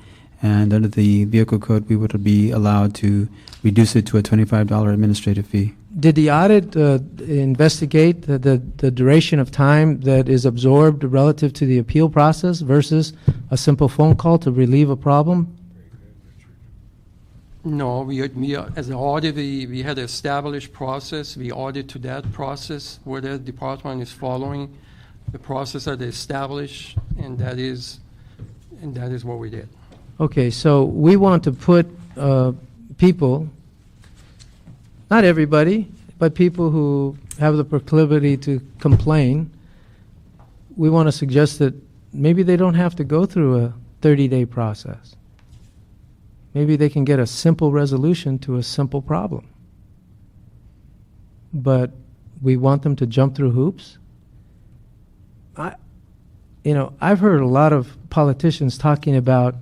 Speaker 8: and under the vehicle code, we would be allowed to reduce it to a $25 administrative fee.
Speaker 11: Did the audit investigate the duration of time that is absorbed relative to the appeal process versus a simple phone call to relieve a problem?
Speaker 6: No, we as an audit, we had an established process. We audit to that process where the department is following the process that they established, and that is what we did.
Speaker 11: Okay, so we want to put people, not everybody, but people who have the proclivity to complain, we want to suggest that maybe they don't have to go through a 30-day process. Maybe they can get a simple resolution to a simple problem. But we want them to jump through hoops. I've heard a lot of politicians talking about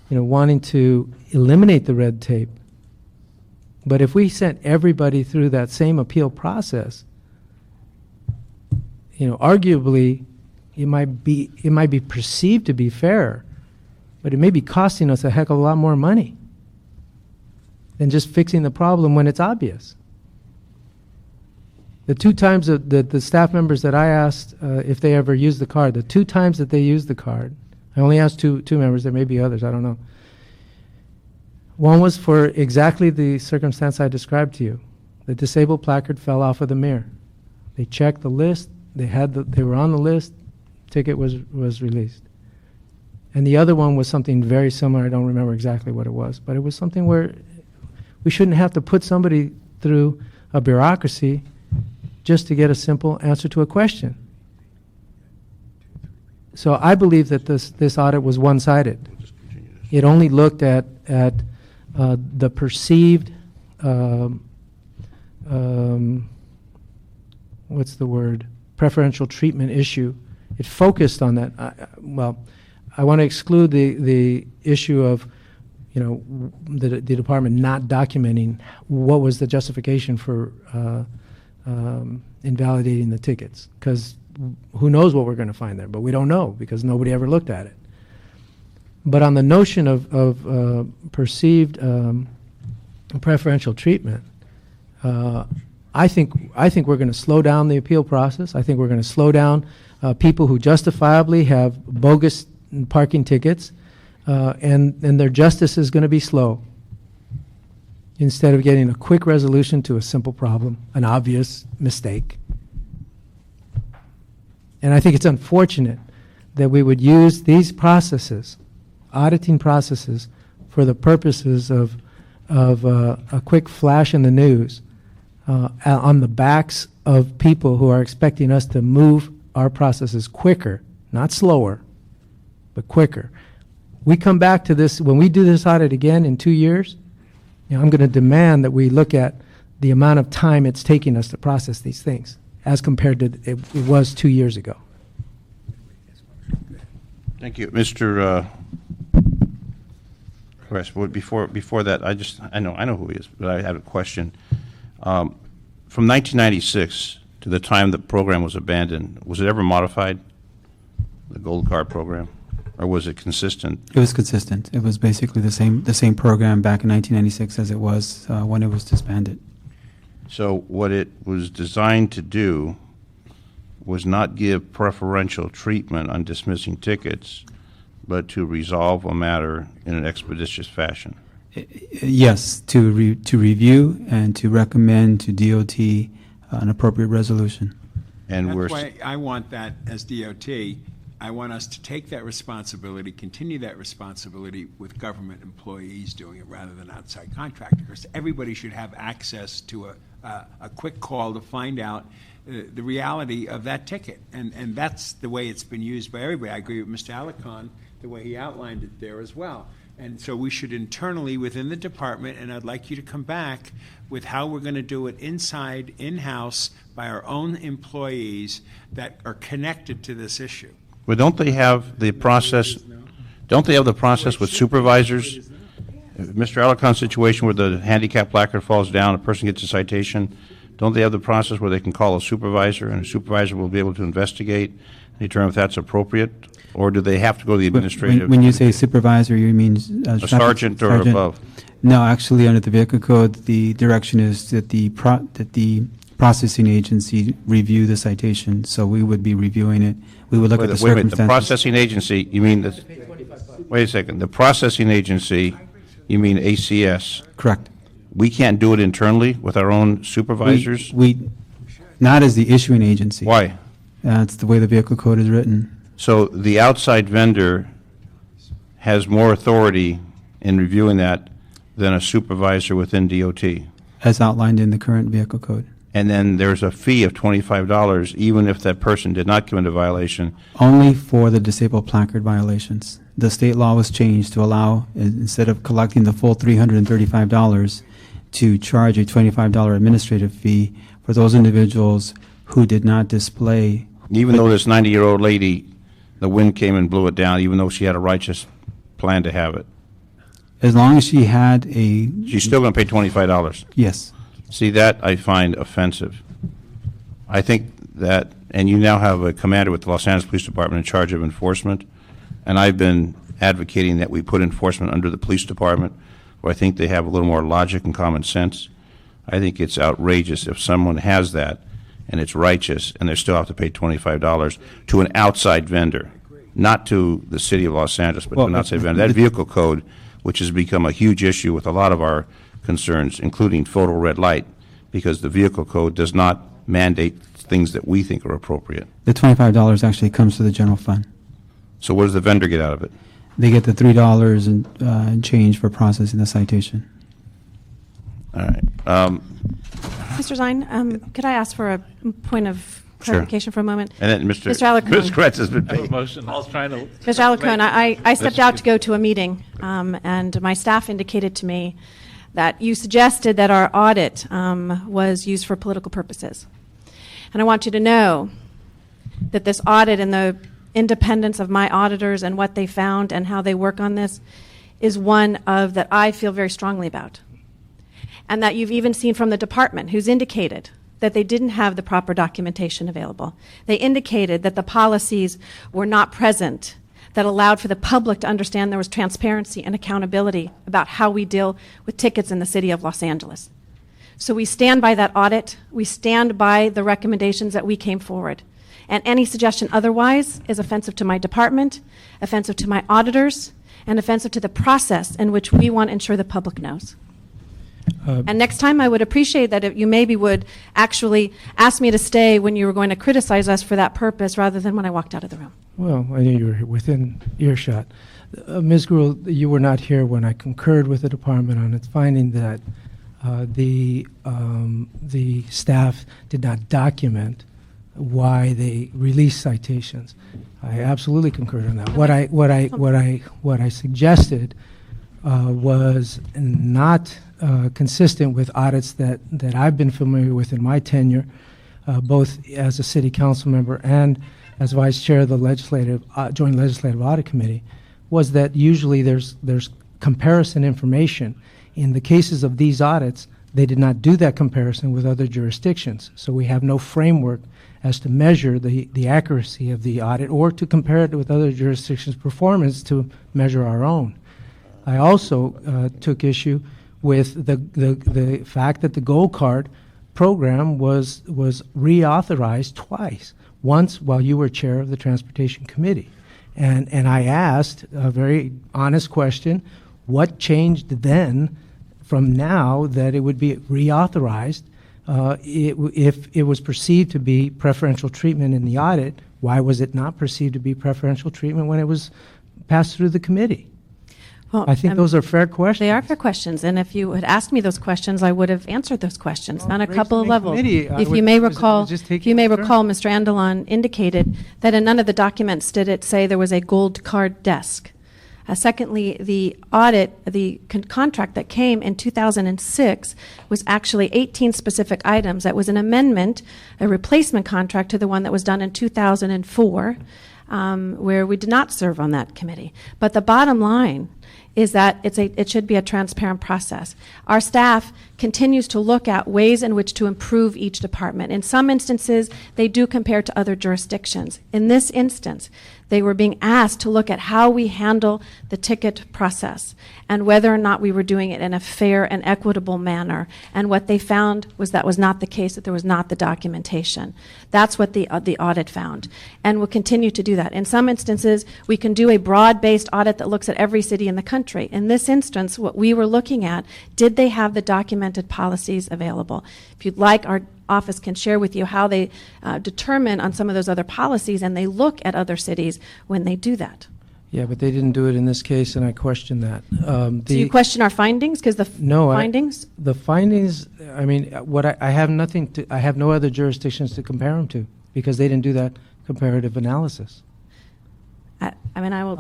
Speaker 11: wanting to eliminate the red tape. But if we sent everybody through that same appeal process, arguably it might be perceived to be fair, but it may be costing us a heck of a lot more money than just fixing the problem when it's obvious. The 2 times that the staff members that I asked if they ever used the card, the 2 times that they used the card, I only asked two members, there may be others, I don't know. One was for exactly the circumstance I described to you. The disabled placard fell off of the mirror. They checked the list, they were on the list, ticket was released. And the other one was something very similar. I don't remember exactly what it was, but it was something where we shouldn't have to put somebody through a bureaucracy just to get a simple answer to a question. So I believe that this audit was one-sided. It only looked at the perceived, preferential treatment issue. It focused on that. I want to exclude the issue of, the department not documenting what was the justification for invalidating the tickets, because who knows what we're going to find there, but we don't know because nobody ever looked at it. But on the notion of perceived preferential treatment, I think we're going to slow down the appeal process. I think we're going to slow down people who justifiably have bogus parking tickets, and their justice is going to be slow instead of getting a quick resolution to a simple problem, an obvious mistake. And I think it's unfortunate that we would use these processes, auditing processes, for the purposes of a quick flash in the news on the backs of people who are expecting us to move our processes quicker, not slower, but quicker. We come back to this, when we do this audit again in 2 years, I'm going to demand that we look at the amount of time it's taking us to process these things as compared to it was 2 years ago.
Speaker 3: Thank you. Mr. Westwood, before that, I know who he is, but I have a question. From 1996 to the time the program was abandoned, was it ever modified, the Gold Card program, or was it consistent?
Speaker 8: It was consistent. It was basically the same program back in 1996 as it was when it was disbanded.
Speaker 3: So what it was designed to do was not give preferential treatment on dismissing tickets, but to resolve a matter in an expeditious fashion.
Speaker 8: Yes, to review and to recommend to DOT an appropriate resolution.
Speaker 3: And we're,
Speaker 1: That's why I want that as DOT. I want us to take that responsibility, continue that responsibility with government employees doing it rather than outside contractors. Everybody should have access to a quick call to find out the reality of that ticket. And that's the way it's been used by everybody. I agree with Mr. Alarcon, the way he outlined it there as well. And so we should internally within the department, and I'd like you to come back with how we're going to do it inside, in-house, by our own employees that are connected to this issue.
Speaker 3: well, don't they have the process, don't they have the process with supervisors? Mr. Alacon's situation where the handicap placard falls down, a person gets a citation, don't they have the process where they can call a supervisor, and a supervisor will be able to investigate and determine if that's appropriate? Or do they have to go to the administrative?
Speaker 8: When you say supervisor, you mean
Speaker 3: a sergeant or above?
Speaker 8: No, actually, under the vehicle code, the direction is that the processing agency review the citation. So we would be reviewing it. We would look at the
Speaker 3: Wait a minute,
Speaker 8: circumstances.
Speaker 3: the processing agency, you mean wait a second, the processing agency, you mean ACS?
Speaker 8: Correct.
Speaker 3: We can't do it internally with our own supervisors?
Speaker 8: We not as the issuing agency.
Speaker 3: Why?
Speaker 8: That's the way the vehicle code is written.
Speaker 3: So the outside vendor has more authority in reviewing that than a supervisor within DOT.
Speaker 8: As outlined in the current vehicle code.
Speaker 3: And then there's a fee of $25 even if that person did not commit a violation.
Speaker 8: Only for the disabled placard violations. The state law was changed to allow, instead of collecting the full $335, to charge a $25 administrative fee for those individuals who did not display.
Speaker 3: Even though this 90-year-old lady, the wind came and blew it down, even though she had a righteous plan to have it.
Speaker 8: As long as she had a...
Speaker 3: She's still going to pay $25.
Speaker 8: Yes.
Speaker 3: See, that I find offensive. I think that, and you now have a commander with the Los Angeles Police Department in charge of enforcement, and I've been advocating that we put enforcement under the police department, where I think they have a little more logic and common sense. I think it's outrageous if someone has that, and it's righteous, and they still have to pay $25 to an outside vendor, not to the city of Los Angeles, but to an outside vendor. That vehicle code, which has become a huge issue with a lot of our concerns, including photo red light, because the vehicle code does not mandate things that we think are appropriate.
Speaker 8: The $25 actually comes to the general fund.
Speaker 3: So what does the vendor get out of it?
Speaker 8: They get the $3 and change for processing the citation.
Speaker 3: All right.
Speaker 4: Mr. Zine, could I ask for a point of
Speaker 3: Sure.
Speaker 4: clarification for a moment?
Speaker 3: And then Mr.
Speaker 4: Alarcon.
Speaker 3: Mr. Kretz has been
Speaker 10: I have a
Speaker 3: paid.
Speaker 10: motion. I was trying to.
Speaker 4: Mr. Alarcon, I stepped out to go to a meeting, and my staff indicated to me that you suggested that our audit was used for political purposes. And I want you to know that this audit and the independence of my auditors and what they found and how they work on this is one of that I feel very strongly about. And that you've even seen from the department who's indicated that they didn't have the proper documentation available. They indicated that the policies were not present that allowed for the public to understand there was transparency and accountability about how we deal with tickets in the city of Los Angeles. So we stand by that audit. We stand by the recommendations that we came forward. And any suggestion otherwise is offensive to my department, offensive to my auditors, and offensive to the process in which we want to ensure the public knows. And next time, I would appreciate that if you maybe would actually ask me to stay when you were going to criticize us for that purpose rather than when I walked out of the room.
Speaker 11: Well, I knew you were within earshot. Ms. Gruhl, you were not here when I concurred with the department on its finding that the staff did not document why they released citations. I absolutely concurred on that. What I suggested was not consistent with audits that I've been familiar with in my tenure, both as a city council member and as vice chair of the Joint Legislative Audit Committee, was that usually there's comparison information. In the cases of these audits, they did not do that comparison with other jurisdictions, so we have no framework as to measure the accuracy of the audit or to compare it with other jurisdictions' performance to measure our own. I also took issue with the fact that the Gold Card program was reauthorized twice, once while you were chair of the Transportation Committee. And I asked a very honest question, what changed then from now that it would be reauthorized? If it was perceived to be preferential treatment in the audit, why was it not perceived to be preferential treatment when it was passed through the committee?
Speaker 4: Well,
Speaker 11: I think those are fair questions.
Speaker 4: They are fair questions, and if you had asked me those questions, I would have answered those questions on a
Speaker 11: raised
Speaker 4: couple of
Speaker 11: them in
Speaker 4: levels.
Speaker 11: committee. I
Speaker 4: If
Speaker 11: would-
Speaker 4: you may
Speaker 11: was-
Speaker 4: recall,
Speaker 11: was just
Speaker 4: if
Speaker 11: taking
Speaker 4: you may
Speaker 11: a turn.
Speaker 4: recall, Mr. Andalon indicated that in none of the documents did it say there was a gold card desk. Secondly, the audit, the contract that came in 2006 was actually 18 specific items. That was an amendment, a replacement contract to the one that was done in 2004, where we did not serve on that committee. But the bottom line is that it should be a transparent process. Our staff continues to look at ways in which to improve each department. In some instances, they do compare to other jurisdictions. In this instance, they were being asked to look at how we handle the ticket process and whether or not we were doing it in a fair and equitable manner. And what they found was that was not the case, that there was not the documentation. That's what the audit found. And we'll continue to do that. In some instances, we can do a broad-based audit that looks at every city in the country. In this instance, what we were looking at, did they have the documented policies available? If you'd like, our office can share with you how they determine on some of those other policies, and they look at other cities when they do that.
Speaker 11: Yeah, but they didn't do it in this case, and I question that.
Speaker 4: So you question our findings because
Speaker 11: No,
Speaker 4: findings?
Speaker 11: The findings, I mean, what I have nothing to, I have no other jurisdictions to compare them to because they didn't do that comparative analysis.
Speaker 4: I mean, I will.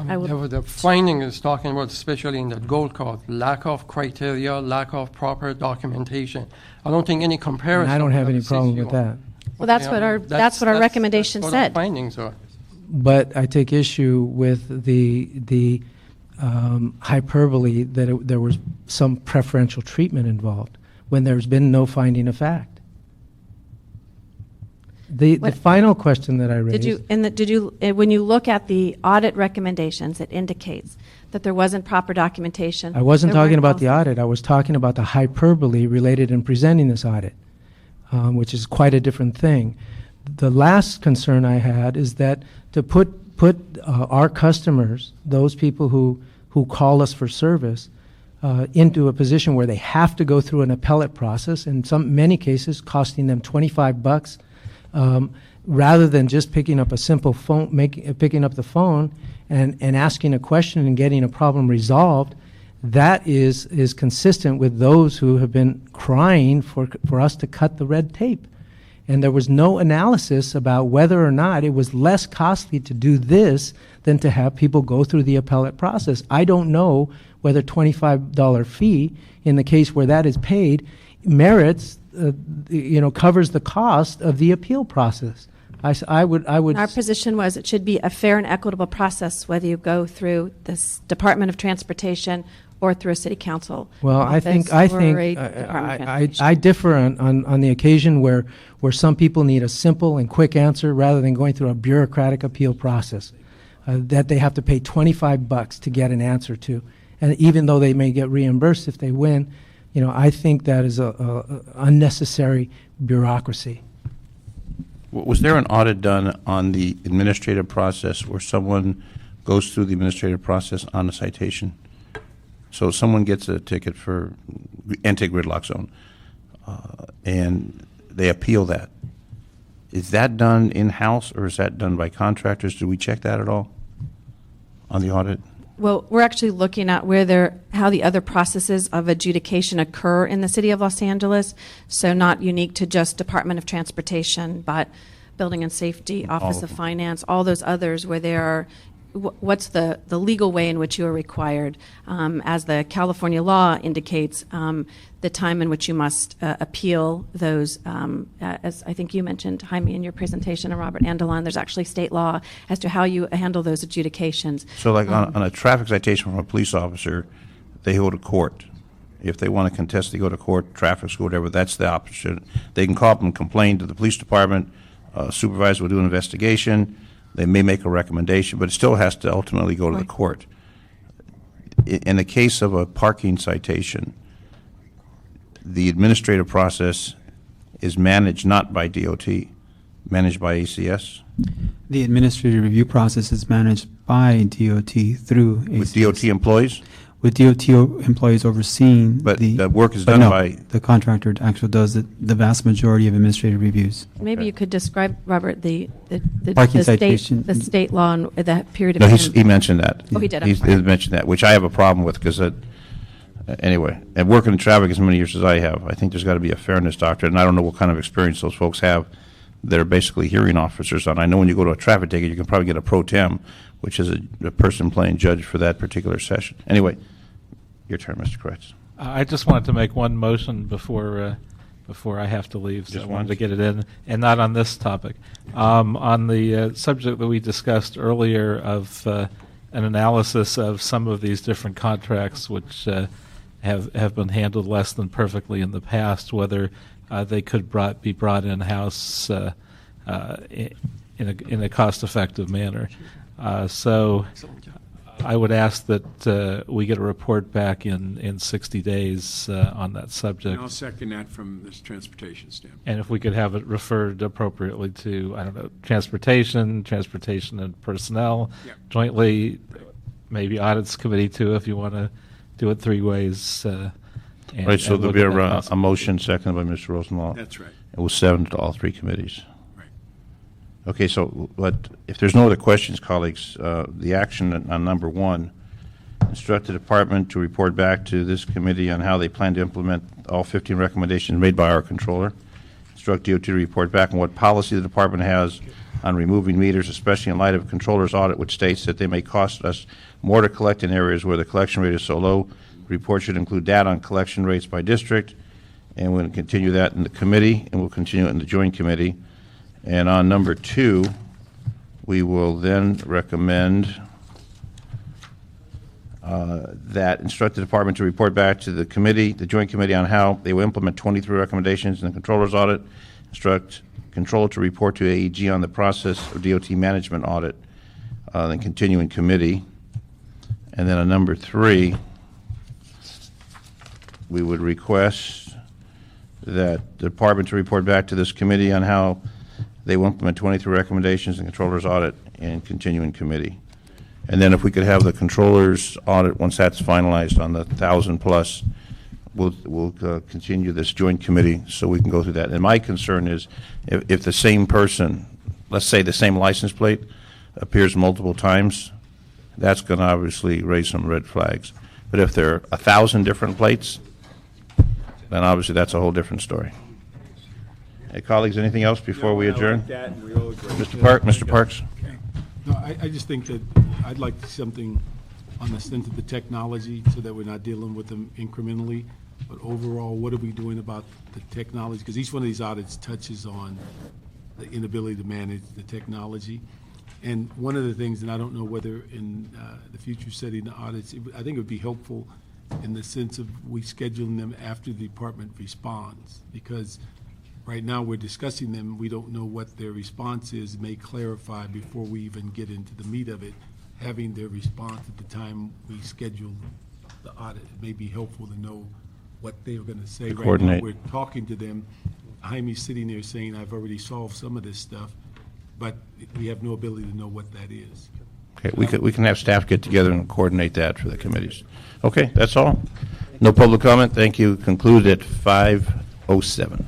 Speaker 6: The finding is talking about, especially in the gold card, lack of criteria, lack of proper documentation. I don't think any comparison.
Speaker 11: And I don't have
Speaker 6: of
Speaker 11: any
Speaker 6: the
Speaker 11: problem
Speaker 6: cities
Speaker 11: with
Speaker 6: you
Speaker 11: that.
Speaker 6: want.
Speaker 4: Well, that's
Speaker 6: Okay,
Speaker 4: what
Speaker 6: I
Speaker 4: our
Speaker 6: mean,
Speaker 4: that's what our recommendation
Speaker 6: that's what
Speaker 4: said.
Speaker 6: Our findings are.
Speaker 11: But I take issue with the hyperbole that there was some preferential treatment involved when there's been no finding of fact. The
Speaker 4: What-
Speaker 11: final question that I raised.
Speaker 4: When you look at the audit recommendations, it indicates that there wasn't proper documentation.
Speaker 11: I wasn't
Speaker 4: There
Speaker 11: talking
Speaker 4: weren't
Speaker 11: about the
Speaker 4: policies.
Speaker 11: audit. I was talking about the hyperbole related in presenting this audit, which is quite a different thing. The last concern I had is that to put our customers, those people who call us for service, into a position where they have to go through an appellate process, in many cases costing them $25, rather than just picking up a simple phone, picking up the phone and asking a question and getting a problem resolved, that is consistent with those who have been crying for us to cut the red tape. And there was no analysis about whether or not it was less costly to do this than to have people go through the appellate process. I don't know whether $25 fee, in the case where that is paid, merits, covers the cost of the appeal process. I would.
Speaker 4: Our position was it should be a fair and equitable process, whether you go through this Department of Transportation or through a city council.
Speaker 11: Well, I think
Speaker 4: office or a Department of Transportation.
Speaker 11: I differ on the occasion where some people need a simple and quick answer rather than going through a bureaucratic appeal process that they have to pay $25 to get an answer to, and even though they may get reimbursed if they win, I think that is a unnecessary bureaucracy.
Speaker 3: Was there an audit done on the administrative process where someone goes through the administrative process on a citation? So someone gets a ticket for anti-gridlock zone, and they appeal that. Is that done in-house, or is that done by contractors? Do we check that at all on the audit?
Speaker 4: Well, we're actually looking at how the other processes of adjudication occur in the city of Los Angeles, so not unique to just Department of Transportation, but Building and Safety, Office of Finance, all those others where there are, what's the legal way in which you are required, as the California law indicates, the time in which you must appeal those, as I think you mentioned, Jaime, in your presentation, and Robert Andalon, there's actually state law as to how you handle those adjudications.
Speaker 3: So like on a traffic citation from a police officer, they go to court. If they want to contest, they go to court, traffic school, whatever, that's the option. They can call up and complain to the police department, supervisor will do an investigation, they may make a recommendation, but it still has to ultimately go to the court. In the case of a parking citation, the administrative process is managed not by DOT, managed by ACS?
Speaker 8: The administrative review process is managed by DOT through
Speaker 3: With
Speaker 8: ACS.
Speaker 3: DOT employees?
Speaker 8: With DOT employees overseeing
Speaker 3: But
Speaker 8: the...
Speaker 3: the work is
Speaker 8: but
Speaker 3: done
Speaker 8: no,
Speaker 3: by...
Speaker 8: the contractor actually does the vast majority of administrative reviews.
Speaker 4: Maybe you could describe, Robert, the
Speaker 8: Parking
Speaker 4: the state,
Speaker 8: citation.
Speaker 4: the state law and that period of
Speaker 3: No,
Speaker 4: time.
Speaker 3: he mentioned that.
Speaker 4: Oh, he did, I'm
Speaker 3: He
Speaker 4: sorry.
Speaker 3: mentioned that, which I have a problem with, because anyway, and working in traffic as many years as I have, I think there's got to be a fairness doctrine, and I don't know what kind of experience those folks have. They're basically hearing officers, and I know when you go to a traffic ticket, you can probably get a pro tem, which is a person playing judge for that particular session. Anyway, your turn, Mr. Kreitz.
Speaker 10: I just wanted to make one motion before I have to leave, so
Speaker 3: Just
Speaker 10: I wanted
Speaker 3: once?
Speaker 10: to get it in, and not on this topic. On the subject that we discussed earlier of an analysis of some of these different contracts which have been handled less than perfectly in the past, whether they could be brought in-house in a cost-effective manner. So I would ask that we get a report back in 60 days on that
Speaker 1: And
Speaker 10: subject.
Speaker 1: I'll second that from this transportation standpoint.
Speaker 10: And if we could have it referred appropriately to, I don't know, transportation and personnel
Speaker 1: Yep.
Speaker 10: jointly, maybe audits committee too, if you want to do it three ways.
Speaker 3: Right, so there'll be a motion seconded by Mr. Rosenthal.
Speaker 1: That's right.
Speaker 3: It was 7 to all 3 committees.
Speaker 1: Right.
Speaker 3: Okay, so if there's no other questions, colleagues, the action on number 1, instruct the department to report back to this committee on how they plan to implement all 15 recommendations made by our controller. Instruct DOT to report back on what policy the department has on removing meters, especially in light of controller's audit, which states that they may cost us more to collect in areas where the collection rate is so low. The report should include data on collection rates by district, and we'll continue that in the committee, and we'll continue it in the joint committee. And on number 2, we will then recommend that instruct the department to report back to the committee, the joint committee, on how they will implement 23 recommendations in the controller's audit. Instruct controller to report to AEG on the process of DOT management audit, then continue in committee. And then on number 3, we would request that the department to report back to this committee on how they will implement 23 recommendations in controller's audit and continue in committee. And then if we could have the controller's audit, once that's finalized on the 1,000 plus, we'll continue this joint committee so we can go through that. And my concern is if the same person, let's say the same license plate, appears multiple times, that's going to obviously raise some red flags. But if there are 1,000 different plates, then obviously that's a whole different story. Hey, colleagues, anything else before we adjourn? Mr. Parks?
Speaker 2: No, I just think that I'd like something on the sense of the technology so that we're not dealing with them incrementally. But overall, what are we doing about the technology? Because each one of these audits touches on the inability to manage the technology. And one of the things, and I don't know whether in the future setting the audits, I think it would be helpful in the sense of we scheduling them after the department responds. Because right now we're discussing them, we don't know what their response is, may clarify before we even get into the meat of it. Having their response at the time we schedule the audit, it may be helpful to know what they're going to say. Right now,
Speaker 3: coordinate.
Speaker 2: we're talking to them. Jaime's sitting there saying, I've already solved some of this stuff, but we have no ability to know what that is.
Speaker 3: Okay, we can have staff get together and coordinate that for the committees. Okay, that's all. No public comment. Thank you. Concluded at 5:07.